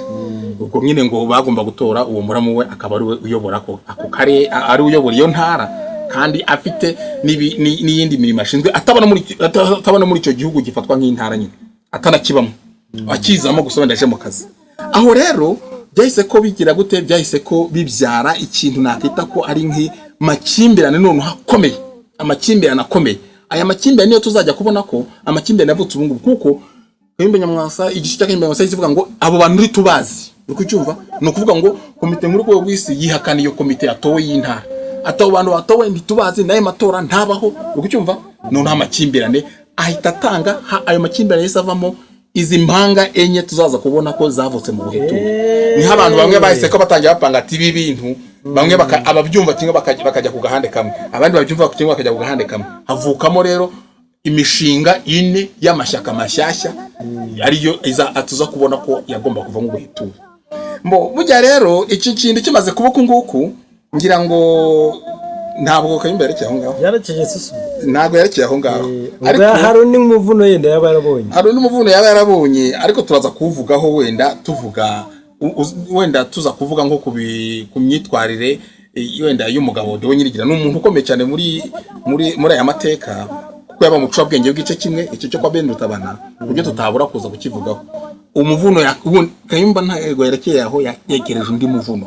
Speaker 2: ubwo nyine ngo bagomba gutora uwo muramu we akaba ari we uyobora ako karere ari uyobora iyo ntara kandi afite n'iyindi mirimo ashinzwe atabona muri icyo gihugu gifatwa nk'intara nyine atanakibamo akizamo gusobanurije mu kazi aho rero byahise ko bigira gute byahise ko bibyara ikintu nakita ko ari nk'imakimbirane none hakomeye amakimbirane akomeye aya makimbirane niyo tuzajya kubona ko amakimbirane yavutse ubu ngubu kuko Kayumba Nyamwasa igice cya Kayumba Nyamwasa kivuga ngo abo bantu uri tubazi uko no kuvuga ngo komite nkuru rwego rw'isi yihakana iyo komite yatowe y'intara atabo bantu batowe ntitubazi naye matora ntabaho uko none amakimbirane ahita atanga ayo makimbirane yese avamo izi mpanga enye tuzaza kubona ko zavutse mu buhetu ni abantu bamwe bahise ko batangira bapanga ati ibi bintu bamwe ababyumva kimwe bakajya ku gahande kamwe abandi babyumva ku kimwe bakajya ku gahande kamwe havukamo rero imishinga ine y'amashyaka mashyashya ariyo tuza kubona ko yagomba kuva mu buhetu burya rero iki kintu kimaze kuba nguku ngira ngo ntabwo Kayumba yerekeye aho ngaho ntabwo yerekeye aho ngaho
Speaker 4: ariko hari undi muvuno yenda yaba yarabonye
Speaker 2: ariko turaza kuvugaho wenda tuvuga wenda tuza kuvuga nko ku myitwarire wenda y'umugabo Deo Nyirigira n'umuntu ukomeye cyane muri aya mateka kuko yaba muco bwenge bw'ice kimwe icyo cyo kwa Ben Rutabana buryo tutabura kuza kukivugaho umuvuno Kayumba ntabwo yerekeye aho yekereje undi muvuno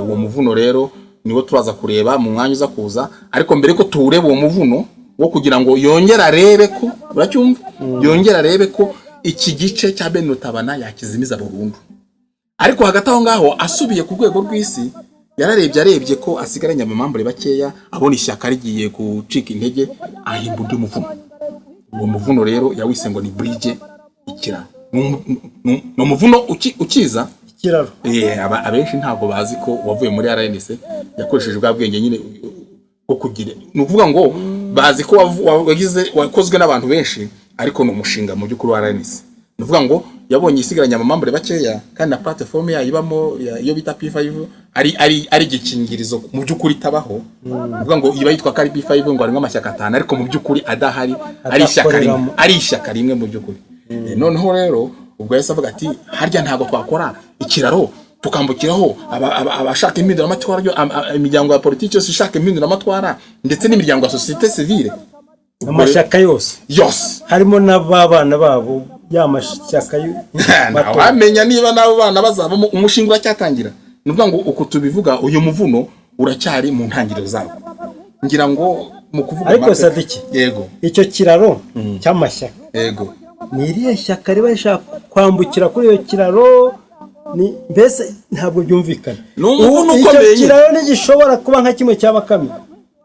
Speaker 2: uwo muvuno rero niwo turaza kureba mu mwanya uza kuza ariko mbere ko tuwureba uwo muvuno wo kugira ngo yongera arebe ko uracyumva yongera arebe ko iki gice cya Ben Rutabana yakizimiza burundu ariko hagati aho ngaho asubiye ku rwego rw'isi arebye ko asigaranye amamambure bakeya abona ishyaka rigiye gucika intege ahimba undi muvuno uwo muvuno rero yawise ngo ni bridge ikiraro no muvuno ukiza
Speaker 4: ikiraro
Speaker 2: abenshi ntabwo bazi ko wavuye muri RNC yakoresheje bwa bwenge nyine bwo kugira ni ukuvuga ngo bazi ko wakozwe n'abantu benshi ariko ni umushinga mu by'ukuri wa RNC ni ukuvuga ngo yabonye isigaranye amamambure bakeya kandi na platform yayibamo iyo bita P5 ari gikingirizo mu by'ukuri tabaho uvuga ngo iba yitwa kari P5 ngo arimo amashyaka 5 ariko mu by'ukuri adahari ari ishyaka rimwe mu by'ukuri noneho rero ubwo yase avuga ati harya ntago twakora ikiraro tukambukiraho abashaka impinduramatwara imiryango ya politiki yose ishaka impinduramatwara ndetse n'imiryango ya societe civile
Speaker 4: amashyaka yose harimo n'abana babo y'amashyaka
Speaker 2: wamenya niba n'abo bana bazavamo umushinga uracyatangira nuvuga ngo uko tubivuga uyu muvuno uracyari mu ntangiriro zawo ngira ngo mu kuvuga
Speaker 4: ariko Sadiki
Speaker 2: yego
Speaker 4: icyo kiraro cy'amashyaka
Speaker 2: yego
Speaker 4: ni iriya shyaka riba rishaka kwambukira kuri iyo kiraro ni mbese ntabwo byumvikana icyo kiraro ntigishobora kuba nka kimwe cya Bakame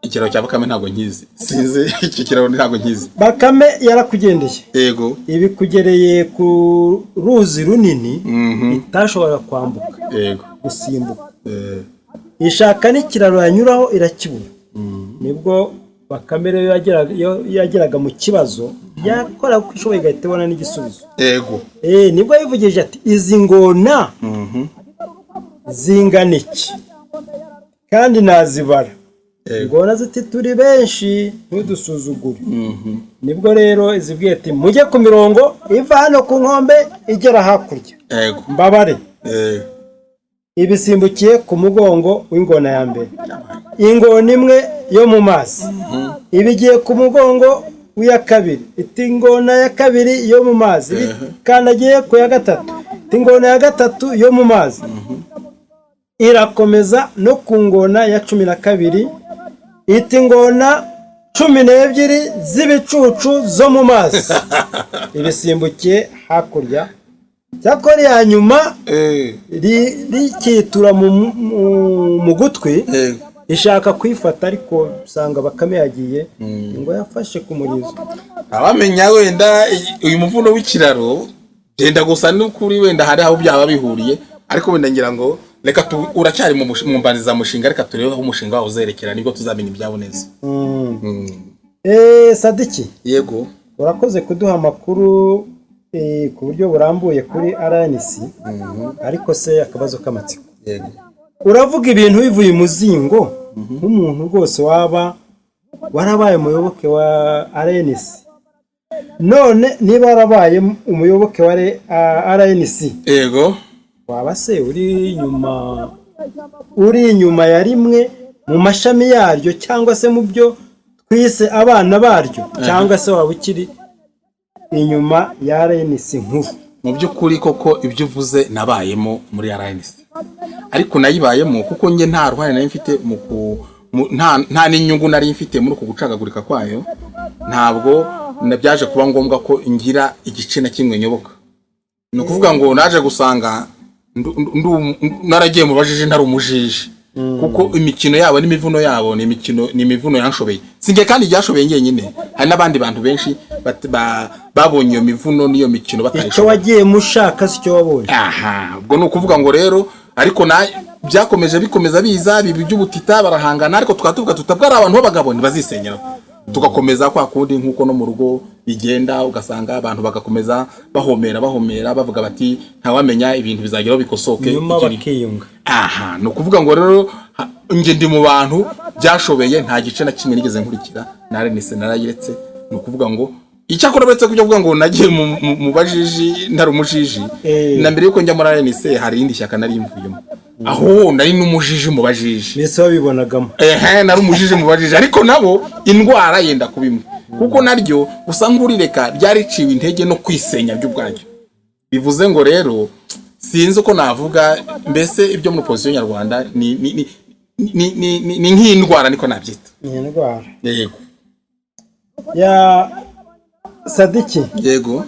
Speaker 2: ikiraro cya Bakame ntabwo nkizi sinzi iki kiraro ntabwo nkizi
Speaker 4: Bakame yarakugendeye
Speaker 2: yego
Speaker 4: ibi kugereye ku ruzi runini itashobora kwambuka
Speaker 2: yego
Speaker 4: gusimbuka ishaka n'ikiraro yanyuraho irakibura nibwo Bakamere yageraga mu kibazo yakora uko ishoboye igahita ibona n'igisubizo.
Speaker 2: Yego.
Speaker 4: Nibwo yivugije ati izi ngona zingana iki kandi nazibara. Ingona ziti turi benshi ntudusuzugure. Nibwo rero izibwiye ati mujye ku mirongo iva hano ku nkombe igera hakurya.
Speaker 2: Yego.
Speaker 4: Mbabare. Ibisimbukiye ku mugongo w'ingona ya mbere. Ingona imwe yo mu mazi. Ibigiye ku mugongo w'iya kabiri. Iti ingona ya kabiri yo mu mazi. Kandagiye ku ya gatatu. Iti ingona ya gatatu yo mu mazi. Irakomeza no ku ngona ya 12. Iti ingona 12 z'ibicucu zo mu mazi. Ibisimbukiye hakurya. Cyakora ya nyuma rikitura mu gutwi ishaka kwifata ariko usanga Bakame yagiye ngo yafashe ku murizo.
Speaker 2: Abamenya wenda uyu muvuno w'ikiraro genda gusa n'ukuri wenda hari aho byaba bihuriye ariko wenda ngira ngo reka uracyari mu mbaniza mushinga reka turebe aho umushinga wawe uzerekera nibwo tuzamenya ibyabo neza.
Speaker 4: Sadiki.
Speaker 2: Yego.
Speaker 4: Urakoze kuduha amakuru ku buryo burambuye kuri RNC ariko se akabazo k'amatsiko.
Speaker 2: Yego.
Speaker 4: Uravuga ibintu bivuye muzingo nk'umuntu rwose waba warabaye umuyoboke wa RNC. None niba warabaye umuyoboke wa RNC.
Speaker 2: Yego.
Speaker 4: Waba se uri inyuma ya rimwe mu mashami yaryo cyangwa se mu byo twise abana baryo cyangwa se waba ukiri inyuma ya RNC nkuru?
Speaker 2: Mu by'ukuri koko ibyo uvuze nabayemo muri RNC ariko nayibayemo kuko nge nta ruhare nari mfite nta n'inyungu nari mfite muri uko gucagagurika kwayo. Ntabwo nabyaje kuba ngombwa ko ngira igice na kimwe nyoboka. Ni ukuvuga ngo naje gusanga naragiye mu bajiji ntari umujiji kuko imikino yabo n'imivuno yabo ni imivuno yanshobeye. Singe kandi byashobeye ngenyine hari n'abandi bantu benshi babonye iyo mivuno n'iyo mikino batayishobora.
Speaker 4: Icyo wagiye mushaka si cyo wabonye.
Speaker 2: Ubwo ni ukuvuga ngo rero ariko byakomeje bikomeza biza bibi by'ubutita barahangana ariko tukatuvuga tutabwara abantu b'abagabo ntibazisenyera tugakomeza kwa kundi nkuko no mu rugo bigenda ugasanga abantu bagakomeza bahomera bavuga bati ntawamenya ibintu bizageraho bikosoke
Speaker 4: nyuma bakiyunga.
Speaker 2: No kuvuga ngo rero nge ndi mu bantu byashobeye nta gice na kimwe nigeze nkurikira narenise narayiretse. Ni ukuvuga ngo icyakora uretse kujya kuvuga ngo nagiye mu bajiji ntari umujiji na mbere yuko njya muri RNC hari indi shyaka nari mvuyemo aho nari n'umujiji mu bajiji
Speaker 4: mbese wabibonagamo.
Speaker 2: Nari umujiji mu bajiji ariko nabo indwara yenda kubimwe kuko naryo gusa nk'urireka ryariciwe intege no kwisenya by'ubwacyo. Bivuze ngo rero sinzi uko navuga mbese ibyo muri position nyarwanda ni nk'indwara niko nabyita.
Speaker 4: Ni indwara.
Speaker 2: Yego.
Speaker 4: Ya Sadiki.
Speaker 2: Yego.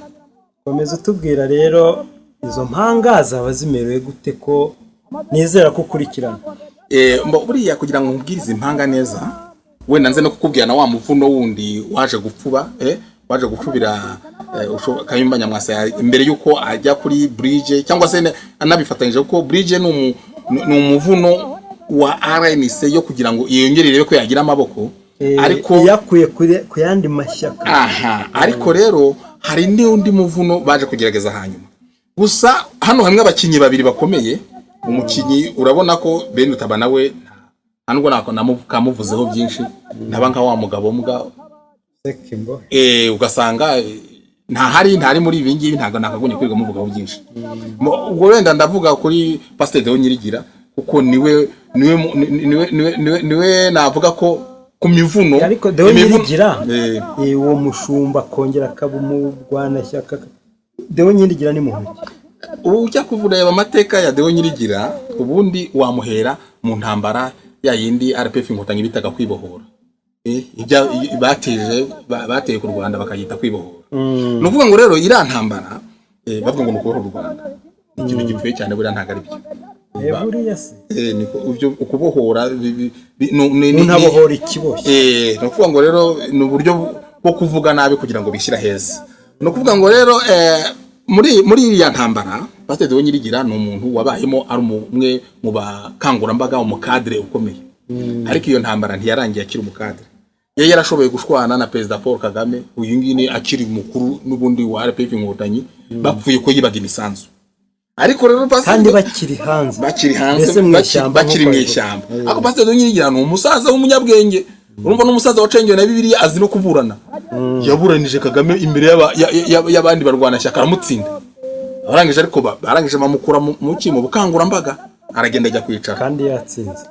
Speaker 4: Komeza utubwira rero izo mpanga zaba zimerewe gute ko nizera ko ukurikirana.
Speaker 2: Buriya kugira ngo nkubwirize impanga neza wenda nze no kukubwira na wa muvuno wundi waje gupfuba waje gupfubira Kayumba Nyamwasa imbere yuko ajya kuri bridge cyangwa se anabifatanyije kuko bridge ni umuvuno wa RNC yo kugira ngo iyongerere ko yagira amaboko ariko
Speaker 4: yakuye ku yandi mashyaka.
Speaker 2: Ariko rero hari n'undi muvuno baje kugerageza hanyuma gusa hano hamwe abakinyi babiri bakomeye. Umukinyi urabona ko Ben Utaba nawe ntabwo namuvuzeho byinshi naba nka wa mugabo mbwa
Speaker 4: Sekimbo.
Speaker 2: Ugasanga ntari muri ibi ngibi ntabwo nakagonye kwiga muvugaho byinshi. Ubwo wenda ndavuga kuri Pastor Deo Nyirigira kuko niwe navuga ko ku mivuno
Speaker 4: ariko Deo Nyirigira uwo mushumba kongera kabumurwana shyaka Deo Nyirigira ni muntu
Speaker 2: ujya kuvureba amateka ya Deo Nyirigira ubundi wamuhera mu ntambara ya yindi RPF Inkotanyi bitaga kwibohora. Bateye ku Rwanda bakayita kwibohora. No kuvuga ngo rero ira ntambara bavuga ngo nuko u Rwanda ikintu gipfuye cyane buriya ntago ari byo.
Speaker 4: Buriya se
Speaker 2: niko uvyo ukubohora
Speaker 4: ntabohora ikiboshye.
Speaker 2: No kuvuga ngo rero ni uburyo bwo kuvuga nabi kugira ngo bishyira heza. No kuvuga ngo rero muri iriya ntambara Pastor Deo Nyirigira ni umuntu wabayemo ari umwe mu bakangurambaga umukadre ukomeye. Ariko iyo ntambara ntiyarangiye akiri umukadre yari yarashoboye gushwana na Perezida Paul Kagame uyu ngine akiri mukuru n'ubundi wa RPF Inkotanyi bapfuye ko yibaga imisanzu. Ariko rero
Speaker 4: kandi bakiri hanze
Speaker 2: bakiri mu ishyamba. Ako Pastor Nyirigira ni umusaza w'umunyabwenge, urumva n'umusaza wacengewe na Bibiliya azi no kuburana. Yaburanije Kagame imbere y'abandi barwana shyaka aramutsinda. Arangije ariko barangije bamukura mu kimo bukangurambaga aragenda ajya kwicara
Speaker 4: kandi yatsinze.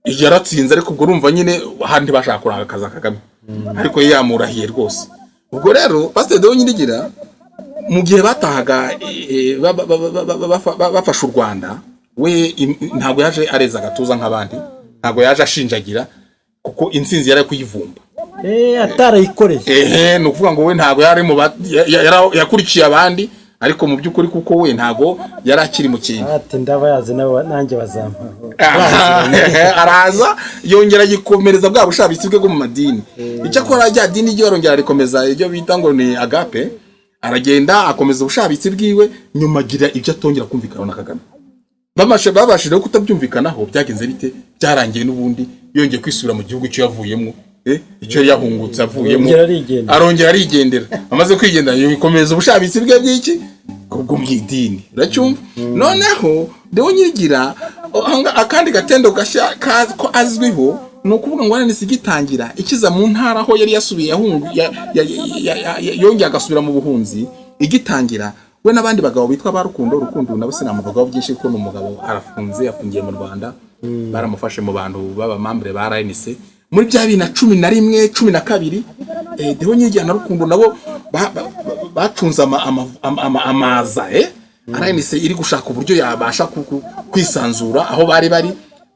Speaker 2: Yaratsinze ariko ubwo urumva nyine handi bashaka kuranga kaza Kagame. Ariko yamurahiye rwose. Ubwo rero Pastor Nyirigira mu gihe batahaga bafasha u Rwanda we ntago yaje areza gatuza nk'abandi, ntago yaje ashinjagira kuko intsinzi yari kuyivumba
Speaker 4: atarayikoreye.
Speaker 2: Ni ukuvuga ngo we ntago yari mu yakurikiye abandi, ariko mu by'ukuri kuko we ntago yari akiri mu kintu.
Speaker 4: Ati ndabayazi nanjye bazampa
Speaker 2: araza yongera yikomereza bwa bushabitsi bwe bwo mu madini. Icyo akora rya dini ryo arongera rikomeza ibyo bita ngo ni agape, aragenda akomeza ubushabitsi bwiwe, nyuma agira ibyo atongera kumvikana na Kagame. Babashije kutabyumvikanaho byagenze bite, byarangiye n'ubundi yongeye kwisubira mu gihugu cyo yavuyemo, icyo yahungutse avuyemo arongera arigendera. Amaze kwigendera yikomeza ubushabitsi bwe bw'iki kubwo mwidini, uracyumva. Noneho Deo Nyirigira akandi gatendo gashya ko azwiho no kuvuga ngo RNC gitangira ikiza mu ntara aho yari yasubiye yongeye agasubira mu buhunzi. Igitangira we n'abandi bagabo bitwa ba Rukundo nabo sinamuvugaho byinshi ko n'umugabo arafunze afungiye mu Rwanda, baramufashe mu bantu baba membre ba RNC muri bya 2011 12. Deo Nyirigira na Rukundo nabo bacunza amaza RNC iri gushaka uburyo yabasha kwisanzura aho bari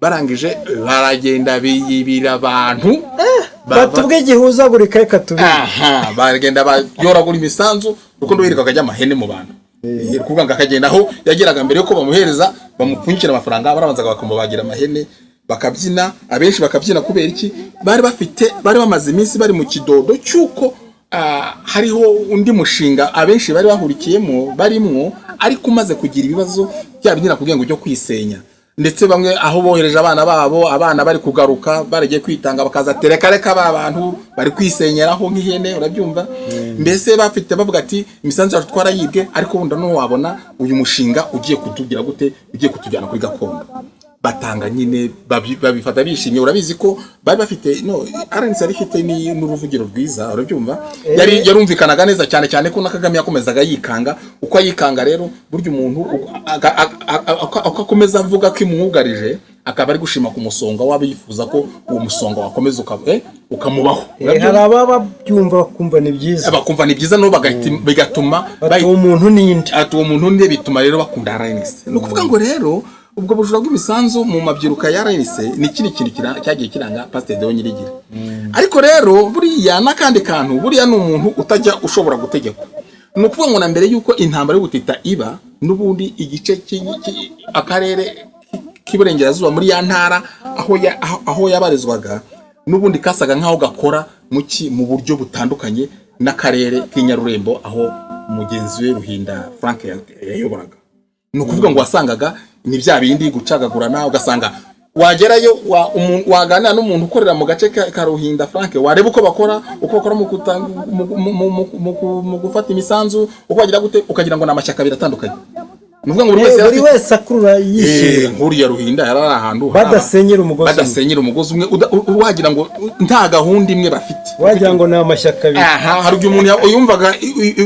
Speaker 2: barangije baragenda biyibira abantu
Speaker 4: batubwe gihuzagurika reka tubi
Speaker 2: baragenda bayoragura imisanzu. Rukundo wirika akajya amahene mu bantu, kuvuga ngo akagenda aho yageraga mbere yuko bamuhereza bamupfunyikira amafaranga, barabanzaga bakamubagira amahene bakabyina. Abenshi bakabyina kubera iki, bari bamaze iminsi bari mu kidodo cyuko hariho undi mushinga abenshi bari bahurikiyemo barimwo, ariko umaze kugira ibibazo byabinyira kugira ngo cyo kwisenya. Ndetse bamwe aho bohereje abana babo, abana bari kugaruka baragiye kwitanga bakaza tereka abantu bari kwisenyeraho nk'ihene, urabyumva. Mbese bafite bavuga ati imisanzu yacu twarayibwe, ariko wunda no wabona uyu mushinga ugiye kutugira gute, ugiye kutujyana kuri gakondo. Batanga nyine babifata bishimye. Urabizi ko bari bafite RNC ari ifite n'uruvugiro rwiza, urabyumva. Yarumvikanaga neza cyane ko na Kagame yakomezaga yikanga. Uko ayikanga rero burya umuntu akakomeza avuga ko imuhugarije, akaba ari gushima ku musonga wabifuza ko uwo musonga wakomeza ukamubaho.
Speaker 4: Hari ababyumva bakumva ni byiza,
Speaker 2: no bigatuma
Speaker 4: uwo muntu
Speaker 2: ninde bituma rero bakunda RNC. No kuvuga ngo rero ubwo bujura bw'imisanzu mu mabyiruka ya RNC ni kintu cyagiye kiranga Pastor Deo Nyirigira. Ariko rero buriya nakandi kantu, buriya ni umuntu utajya ushobora gutegeka. Ni ukuvuga ngo na mbere yuko intambara y'ubutita iba, n'ubundi igice akarere k'iburengerazuba muri ya ntara aho yabarizwaga, n'ubundi kasaga nkaho gakora mu buryo butandukanye n'akarere k'inyarurembo aho mugenzi we Ruhinda Frank yayoboraga. Ni ukuvuga ngo wasangaga ni bya bindi gucagagurana, ugasanga wagerayo waganira n'umuntu ukorera mu gace ka Ruhinda Frank, wareba uko bakora mu gufata imisanzu, uko bagira gute, ukagira ngo namashyaka biratandukanye. Nuvuga ngo
Speaker 4: buri wese akurura yishyira
Speaker 2: nkuru ya Ruhinda yari ahantu
Speaker 4: badasenyera
Speaker 2: umugozi umwe, wagira ngo nta gahunda imwe bafite,
Speaker 4: wagira ngo namashyaka abiri.
Speaker 2: Hari umuntu uyumvaga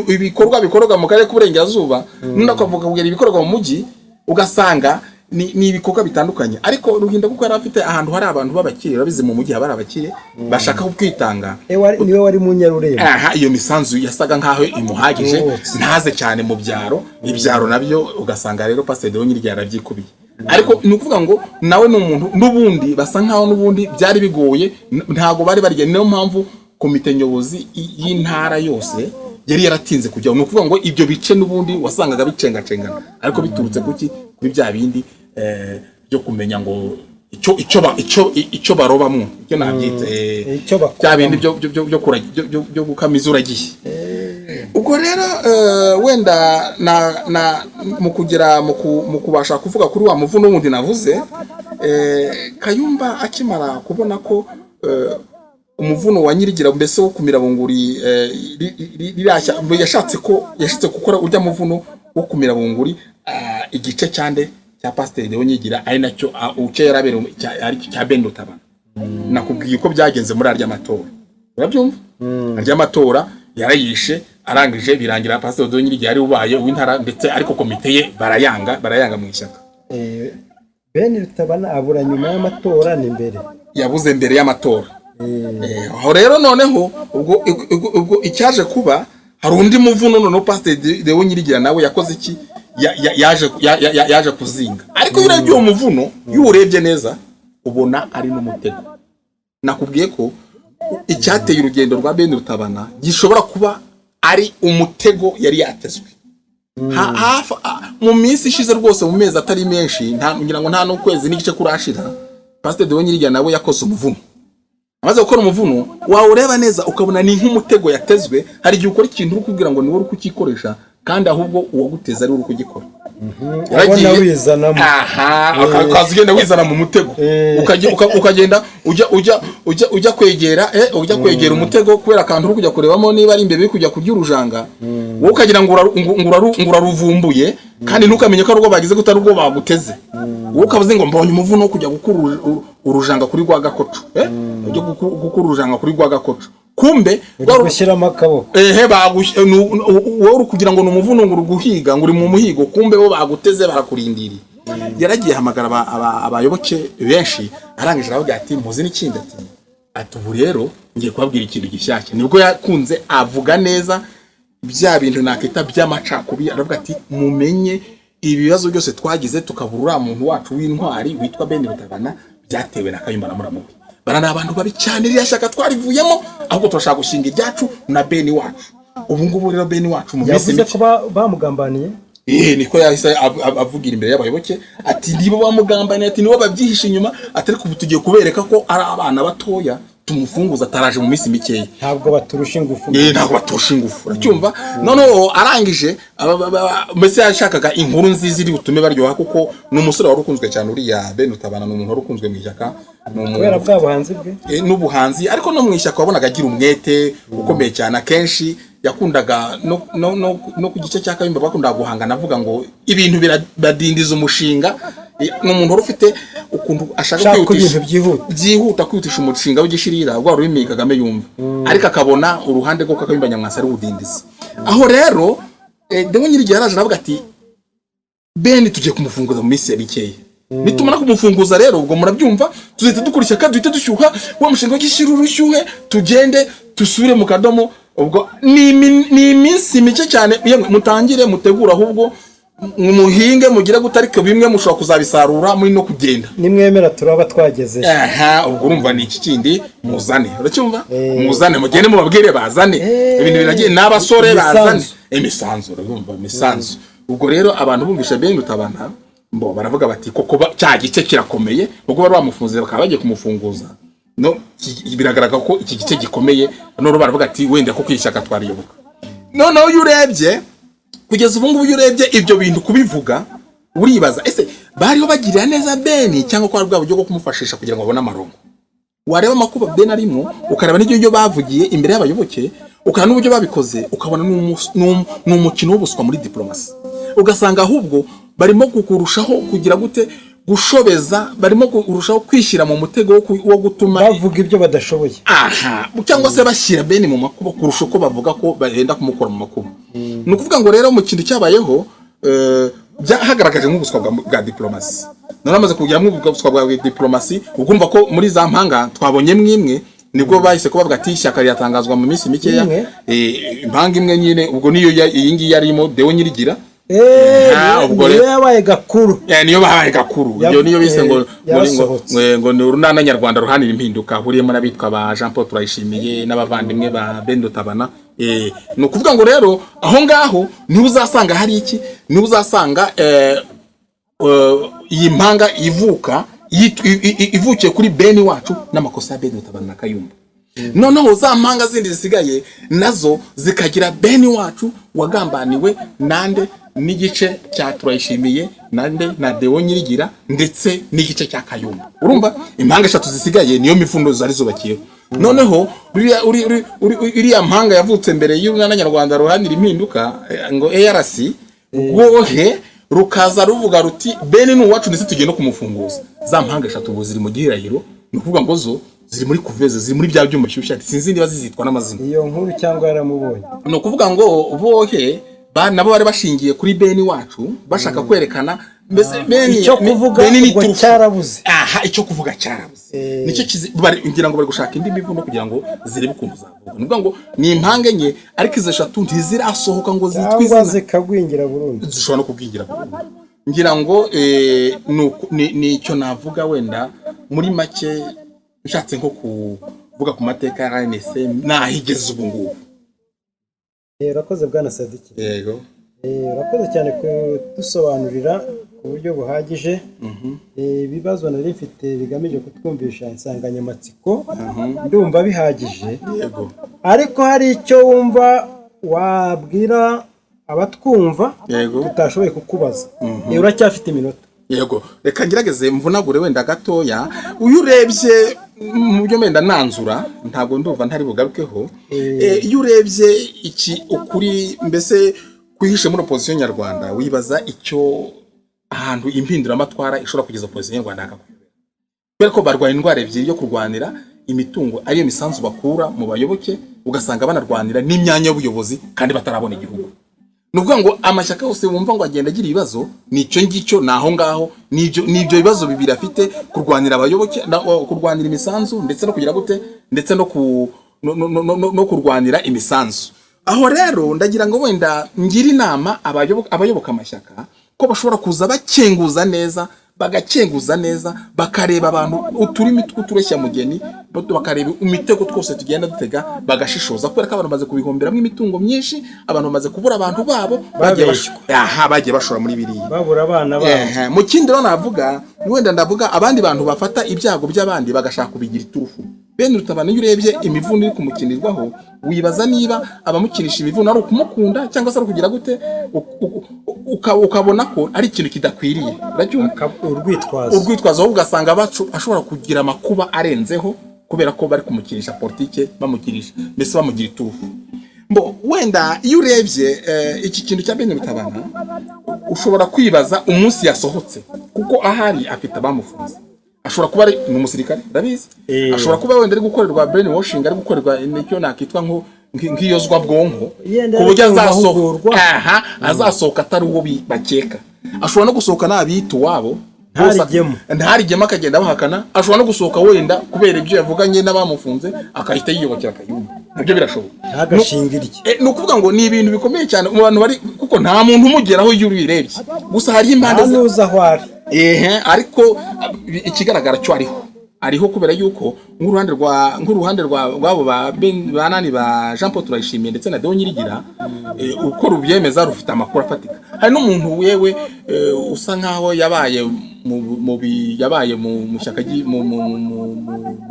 Speaker 2: ibikorwa bikorwa mu karere k'uburengerazuba, n'akavuga kugira ibikorwa mu mujyi, ugasanga ni ibikorwa bitandukanye. Ariko Ruhinda kuko yari afite ahantu hari abantu b'abakire, babize mu mujyi habari abakire bashaka kwitanga,
Speaker 4: niwe wari mu Nyarurembo.
Speaker 2: Iyo misanzu yasaga nkaho imuhagije, ntaze cyane mu byaro. Ibyaro nabyo ugasanga rero Pastor Deo Nyirigira yarabyikubiye. Ariko ni ukuvuga ngo nawe ni umuntu n'ubundi basa nkaho n'ubundi byari bigoye, ntago bari barya. Niyo mpamvu komite nyobozi y'intara yose yari yaratinze kujya. Ni ukuvuga ngo ibyo bice n'ubundi wasangaga bicengacengana, ariko biturutse kuki kuri bya bindi byo kumenya ngo icyo barobamwo, icyo nabyite bya bindi byo gukamiza uragiye. Ubwo rero wenda mu kugira mu kubasha kuvuga kuri wa muvuno wundi navuze, Kayumba akimara kubona ko
Speaker 3: umuvuno wa Nyirigira mbese wo kumira bunguri yashatse gukora urya muvuno wo kumira bunguri igice cyande cya Pasteur Deo Nyirigira ari nacyo uce yarabere ari cya Beni Rutabana. Nakubwiye uko byagenze muri arya matora, urabyumva? Arya matora yarayishe arangije birangira Pasteur Deo Nyirigira ari ubaye w'intara ndetse ariko komite ye barayanga mu ishyaka.
Speaker 4: Beni Rutabana abura nyuma y'amatora ni mbere,
Speaker 3: yabuze mbere y'amatora. Aho rero noneho ubwo icyaje kuba hari undi muvuno noneho Pasteur Deo Nyirigira nawe yakoze iki yaje kuzinga, ariko urebye uwo muvuno y'urebye neza ubona ari n'umutego. Nakubwiye ko icyateye urugendo rwa Beni Rutabana gishobora kuba ari umutego yari yatezwe mu minsi ishize rwose, mu mezi atari menshi, ngira ngo nta n'ukwezi n'igice kurashira. Pasteur Deo Nyirigira nawe yakoze umuvuno. Amaze gukora umuvuno wawureba neza ukabona ni nk'umutego yatezwe. Hari igihe ukora ikintu uri kubwira ngo ni wowe uri kukikoresha kandi ahubwo uwaguteza ari uri kugikora.
Speaker 4: Urabona wizanamo,
Speaker 3: akazigenda wizana mu mutego, ukagenda ujya kwegera umutego kubera akantu uri kujya kurebamo niba ari imbere kujya kurya urujanga, wowe ukagira ngo uraruvumbuye kandi ntukamenye ko ari urwo bagize gutari urwo baguteze. Wowe ukavuze ngo mbonye umuvuno wo kujya gukura urujanga kuri rwa gakoco, ujye gukura urujanga kuri rwa gakoco, kumbe
Speaker 4: gushyiramo akaboko
Speaker 3: wowe kugira ngo n'umuvuno ngo uruguhiga ngo uri mu muhigo, kumbe bo baguteze barakurindiriye. Yaragiye hamagara abayoboke benshi arangije aravuga ati muzi n'ikindi ati ubu rero ngiye kubabwira ikintu gishyashya. Nibwo yakunze avuga neza bya bintu nakita by'amacakubiri, aravuga ati mumenye ibibazo byose twagize tukabura muntu wacu w'intwari witwa Beni Rutabana byatewe na Kayumba na Muramubi. Barana abantu babi cyane rya shaka twarivuyemo, ahubwo turashaka gushinga ibyacu na Beni wacu. Ubu ngubu rero Beni wacu mu minsi
Speaker 4: yavuze ko bamugambaniye,
Speaker 3: niko yahise avugira imbere y'abayoboke ati nibo bamugambaniye, ati nibo babyihisha inyuma, atari kubu tugiye kubereka ko ari abana batoya tumufunguza ataraje mu minsi mikeya.
Speaker 4: Ntabwo baturusha ingufu,
Speaker 3: ntabwo baturusha ingufu, uracyumva? Noneho arangije mbese yashakaga inkuru nziza iri butume baryoha, kuko n'umusore wari ukunzwe cyane uriya Beni Rutabana, n'umuntu wari ukunzwe mu ishyaka
Speaker 4: kubera bwa buhanzi bwe
Speaker 3: n'ubuhanzi, ariko no mu ishyaka wabonaga agira umwete ukomeye cyane. Akenshi yakundaga no ku gice cya Kayumba bakundaga guhangana, avuga ngo ibintu biradindiza umushinga. N'umuntu wari ufite ukuntu ashaka kwihutisha byihuta kwihutisha umushinga w'igishirira rwa rurimi Kagame yumva, ariko akabona uruhande rwo Kayumba Nyamwasa ari udindiza. Aho rero Deo Nyirigira yaraje aravuga ati Beni tugiye kumufunguza mu minsi yarikeye, nitumara kumufunguza rero ubwo murabyumva tuzite dukurikira kandi duhite dushyuha wa mushinga w'igishirira ushyuhe, tugende dusubire mu kadomo. Ubwo ni iminsi mike cyane, mutangire mutegura, ahubwo muhinge mugira gutarika bimwe mushobora kuzabisarura muri no kugenda
Speaker 4: nimwemera turaba twageze.
Speaker 3: Ubwo urumva ni iki kindi muzane, uracyumva? Muzane mugende mubabwire bazane ibintu biragiye n'abasore bazane imisanzu, urumva imisanzu. Ubwo rero abantu bumvisha Beni Rutabana mbo baravuga bati koko cya gice kirakomeye, ubwo bari bamufunze bakaba bagiye kumufunguza. No biragaragara ko iki gice gikomeye, none baravuga ati wenda ko kwishyaka twariyoboka. Noneho urebye kugeza ubu ngubu urebye ibyo bintu kubivuga uribaza ese bariho bagirira neza Beni cyangwa ko ari bwa buryo bwo kumufashisha kugira ngo abone amarongo. Wareba amakuba Beni arimo ukareba n'ibyo bavugiye imbere y'abayoboke, ukana n'uburyo babikoze, ukabona n'umukino w'ubuswa muri diplomasi, ugasanga ahubwo barimo kukurushaho kugira gute gushobeza, barimo kurushaho kwishyira mu mutego wo gutuma
Speaker 4: bavuga ibyo badashoboye,
Speaker 3: cyangwa se bashyira Beni mu makuba kurusha uko bavuga ko bagenda kumukora mu makuba. Ni ukuvuga ngo rero mu kintu cyabayeho byahagaragaje nk'ubuswa bwa diplomasi. None amaze kugira nk'ubuswa bwa diplomasi, ugumva ko muri za mpanga twabonye mwimwe nibwo bahise ko bavuga ati ishyaka ryatangazwa mu minsi mikeya. Impanga imwe nyine ubwo niyo iyi ngiyi yarimo Deo Nyirigira.
Speaker 4: Ubwo rero yabaye gakuru,
Speaker 3: niyo bahaye gakuru, iyo niyo bise ngo ni urunana nyarwanda ruhanira impinduka, huriyemo n'abitwa ba Jean Paul Turayishimiye n'abavandimwe ba Beni Rutabana. Ni ukuvuga ngo rero aho ngaho niho uzasanga hari iki, niho uzasanga iyi mpanga ivukiye kuri Beni wacu n'amakosa ya Beni Rutabana na Kayumba. Noneho za mpanga zindi zisigaye nazo zikagira Beni wacu wagambaniwe nande n'igice cya Turayishimiye nande na Deo Nyirigira ndetse n'igice cya Kayumba. Urumva impanga eshatu zisigaye niyo mifundo zari zubakiyeho.
Speaker 2: noneho uriya mpanga yavutse mbere y'urunana nyarwanda ruhanira impinduka ngo ARC rwohe rukaza ruvuga ruti bene n'uwacu ndetse tugiye no kumufunguza za mpanga eshatu ubu ziri mu gihirahiro ni ukuvuga ngo zo ziri muri kuveze ziri muri bya byuma bishyushye sinzi niba zizitwa n'amazina
Speaker 4: iyo nkuru cyangwa yaramubonye
Speaker 2: ni ukuvuga ngo bohe nabo bari bashingiye kuri bene wacu bashaka kwerekana mbese bene
Speaker 4: icyo kuvuga ngo cyarabuze
Speaker 2: icyo kuvuga cyarabuze nicyo ngira ngo bari gushaka indi mivuno kugira ngo zirebe ukuntu zavuga ni ukuvuga ngo ni impange nke ariko izo eshatu ntizirasohoka ngo zitwe izina
Speaker 4: zikagwingira burundu
Speaker 2: zishobora no kubwingira burundu ngira ngo ni icyo navuga wenda muri make nshatse nko kuvuga ku mateka ya RNC nahigeze ubu ngubu.
Speaker 4: Urakoze bwana Sadiki.
Speaker 2: Yego.
Speaker 4: Urakoze cyane kudusobanurira ku buryo buhagije ibibazo nari mfite bigamije kutwumvisha insanganyamatsiko ndumva bihagije.
Speaker 2: Yego.
Speaker 4: Ariko hari icyo wumva wabwira abatwumva tutashoboye kukubaza. Uracyafite iminota.
Speaker 2: Yego, reka ngerageze mvunagure wenda gatoya. Uyu urebye mu byo menda nanzura ntabwo ndumva ntari bugarukeho. Iyo urebye iki ukuri mbese kwihishe muri opposition nyarwanda wibaza icyo ahantu impinduramatwara ishobora kugeza opposition nyarwanda akakuyobera. Kubera ko barwaye indwara ebyiri yo kurwanira imitungo ariyo misanzu bakura mu bayoboke ugasanga banarwanira n'imyanya y'ubuyobozi kandi batarabona igihugu. Nuvuga ngo amashyaka yose wumva ngo agenda agira ibibazo nicyo ngicyo naho ngaho nibyo bibazo bibiri afite kurwanira abayoboke kurwanira imisanzu ndetse no kugira gute ndetse no kurwanira imisanzu. Aho rero ndagira ngo wenda ngira inama abayoboka amashyaka ko bashobora kuza bagacenguza neza bakareba abantu uturimi tw'utureshya mugeni bakareba imitego twose tugenda dutega bagashishoza kubera ko abantu baze kubihomberamo imitungo myinshi abantu bamaze kubura abantu babo bagiye bashora muri biriya
Speaker 4: babura abana babo.
Speaker 2: Mu kindi rero navuga wenda ndavuga abandi bantu bafata ibyago by'abandi bagashaka kubigira iturufu. Bene Rutabana iyo urebye imivuno iri kumukinirwaho wibaza niba abamukinisha imivuno ari ukumukunda cyangwa se ari kugira gute ukabona ko ari ikintu kidakwiriye urwitwazo ahubwo ugasanga ashobora kugira amakuba arenzeho kubera ko bari kumukinisha politike bamukinisha mbese bamugira iturufu. Wenda iyo urebye iki kintu cya Bene Rutabana ushobora kwibaza umunsi yasohotse kuko ahari afite abamufunze. Ashobora kuba ari umusirikare ndabizi ashobora kuba wenda ari gukorerwa brainwashing ari gukorerwa nicyo nakitwa nk'iyozwa bwonko ku buryo azasohoka atari uwo bakeka. Ashobora no gusohoka n'abita wabo ntarigemo akagenda bahakana. Ashobora no gusohoka wenda kubera ibyo yavuganye n'abamufunze akahita yiyobokera akayumva. Nabyo birashoboka ni ukuvuga ngo ni ibintu bikomeye cyane mu bantu bari kuko nta muntu umugeraho iyo ubirebye gusa hari impande ariko ikigaragara cyo ariho kubera yuko nk'uruhande rwabo banani ba Jean Paul Turayishimiye ndetse na Deo Nyirigira uko rubyemeza rufite amakuru afatika. Hari n'umuntu wewe usa nkaho yabaye mu shyaka mu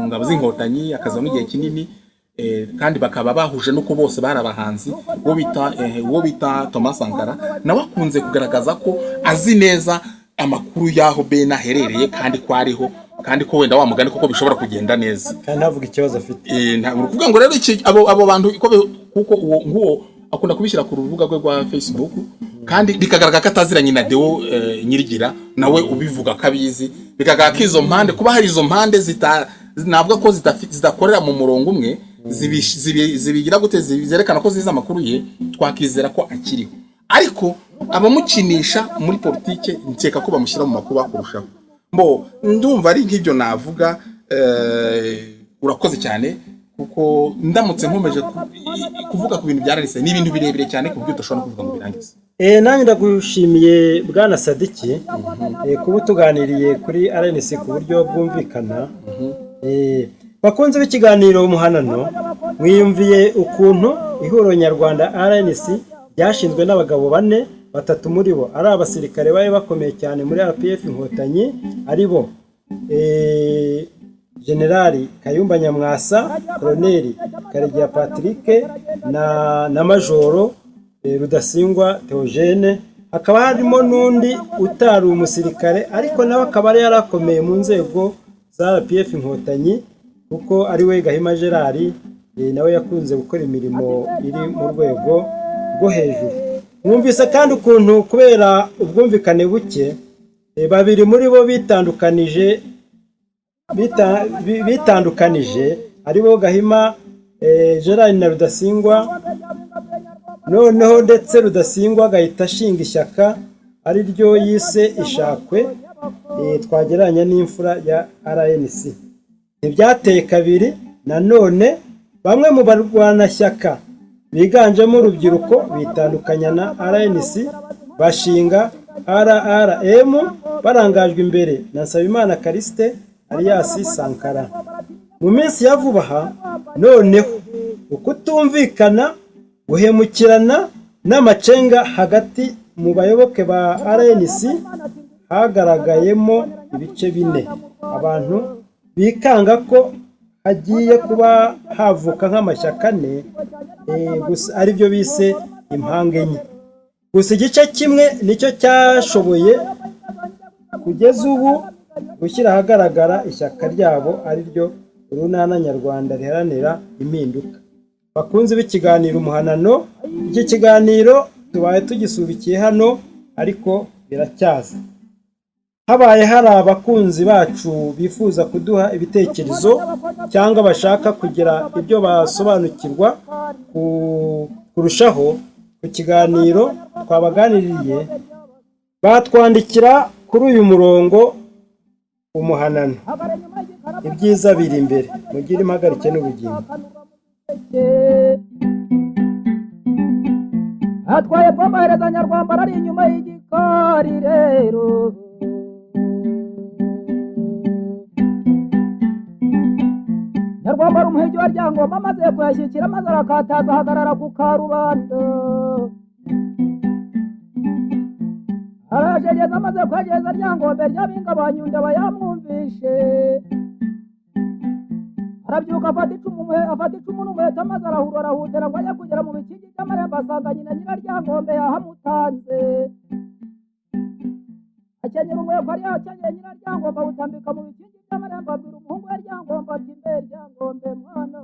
Speaker 2: ngabo z'inkotanyi akazamo igihe kinini kandi bakaba bahuje nuko bose bari abahanzi uwo bita Thomas Sankara nawe akunze kugaragaza ko azi neza amakuru yaho Bena aherereye kandi ko ariho kandi ko wenda wamugane kuko bishobora kugenda neza
Speaker 4: kandi avuga ikibazo afite.
Speaker 2: Ntabwo kuvuga ngo rero abo bantu kuko uwo akunda kubishyira ku rubuga rwe rwa Facebook kandi bikagaragara ko ataziranye na Deo Nyirigira nawe ubivuga kabizi bikagaragara ko izo mpande kuba hari izo mpande navuga ko zidakorera mu murongo umwe zibigira gute zerekana ko ziza amakuru ye twakizera ko akiriho. Ariko abamukinisha muri politike nkeka ko bamushyira mu makuba kurushaho. Ndumva ari nk'ibyo navuga. Urakoze cyane kuko ndamutse nkomeje kuvuga ku bintu byararese ni ibintu birebire cyane ku buryo udashobora kuvuga ngo birangize.
Speaker 4: Nanjye ndagushimiye bwana Sadiki kuba tuganiriye kuri RNC ku buryo bwumvikana. Bakunze b'ikiganiro umuhanano mwiyumviye ukuntu ihuriro nyarwanda RNC byashinzwe n'abagabo 4 batatu muri bo ari abasirikare bari bakomeye cyane muri RPF inkotanyi ari bo Generali Kayumba Nyamwasa, Colonel Karegeya Patrick na Majoro Rudasingwa Theogene. Hakaba harimo n'undi utari umusirikare ariko nawe akaba yarakomeye mu nzego za RPF inkotanyi kuko ari we Gahima Gerard nawe yakunze gukora imirimo iri mu rwego rwo hejuru. Mwumvise kandi ukuntu kubera ubwumvikane buke babiri muri bo bitandukanije aribo Gahima Gerard na Rudasingwa, noneho ndetse Rudasingwa agahita ashinga ishyaka ari ryo yise Ishakwe twagereranya n'imfura ya RNC. Ntibyateye kabiri nanone bamwe mu barwanashyaka biganjemo urubyiruko bitandukanya na RNC bashinga RRM barangajwe imbere na Nsabimana Callixte alias Sankara. Mu minsi ya vuba aha noneho ukutumvikana guhemukirana n'amacenga hagati mu bayoboke ba RNC hagaragayemo ibice bine. Abantu bikanga ko hagiye kuba havuka nk'amashyaka ane gusa ari byo bise impanga enye. Gusa igice kimwe nicyo cyashoboye kugeza ubu gushyira ahagaragara ishyaka ryabo ari ryo Urunana Nyarwanda riharanira impinduka. Bakunze b'ikiganiro Umuhanano, iki kiganiro tubaye tugisubikiye hano ariko biracyaza. Habaye hari abakunzi bacu bifuza kuduha ibitekerezo cyangwa bashaka kugira ibyo basobanukirwa kurushaho ku kiganiro twabaganiriye, batwandikira kuri uyu murongo Umuhanano. Ibyiza biri imbere, mugire impagarike n'ubugingo.
Speaker 1: atwaye bw'amahereza Nyarwanda ari inyuma y'igikari rero Nyarwanda umuhigi wa Ryangombe amaze kuyashyikira maze arakataza ahagarara ku karubanda arajegeza amaze kwageza Ryangombe ry'abinga banyunda bayamwumvishe arabyuka afata icumu n'umuheto maze arahutera ngo ajye kugera mu bikingi by'amarembo asanga nyina Nyiraryangombe yahamutanze akenyera umweko ari yakenyeye Nyiraryangombe awutambika mu bikingi by'amarembo abwira umuhungu we Ryangombe ati mbe Ryangombe mwana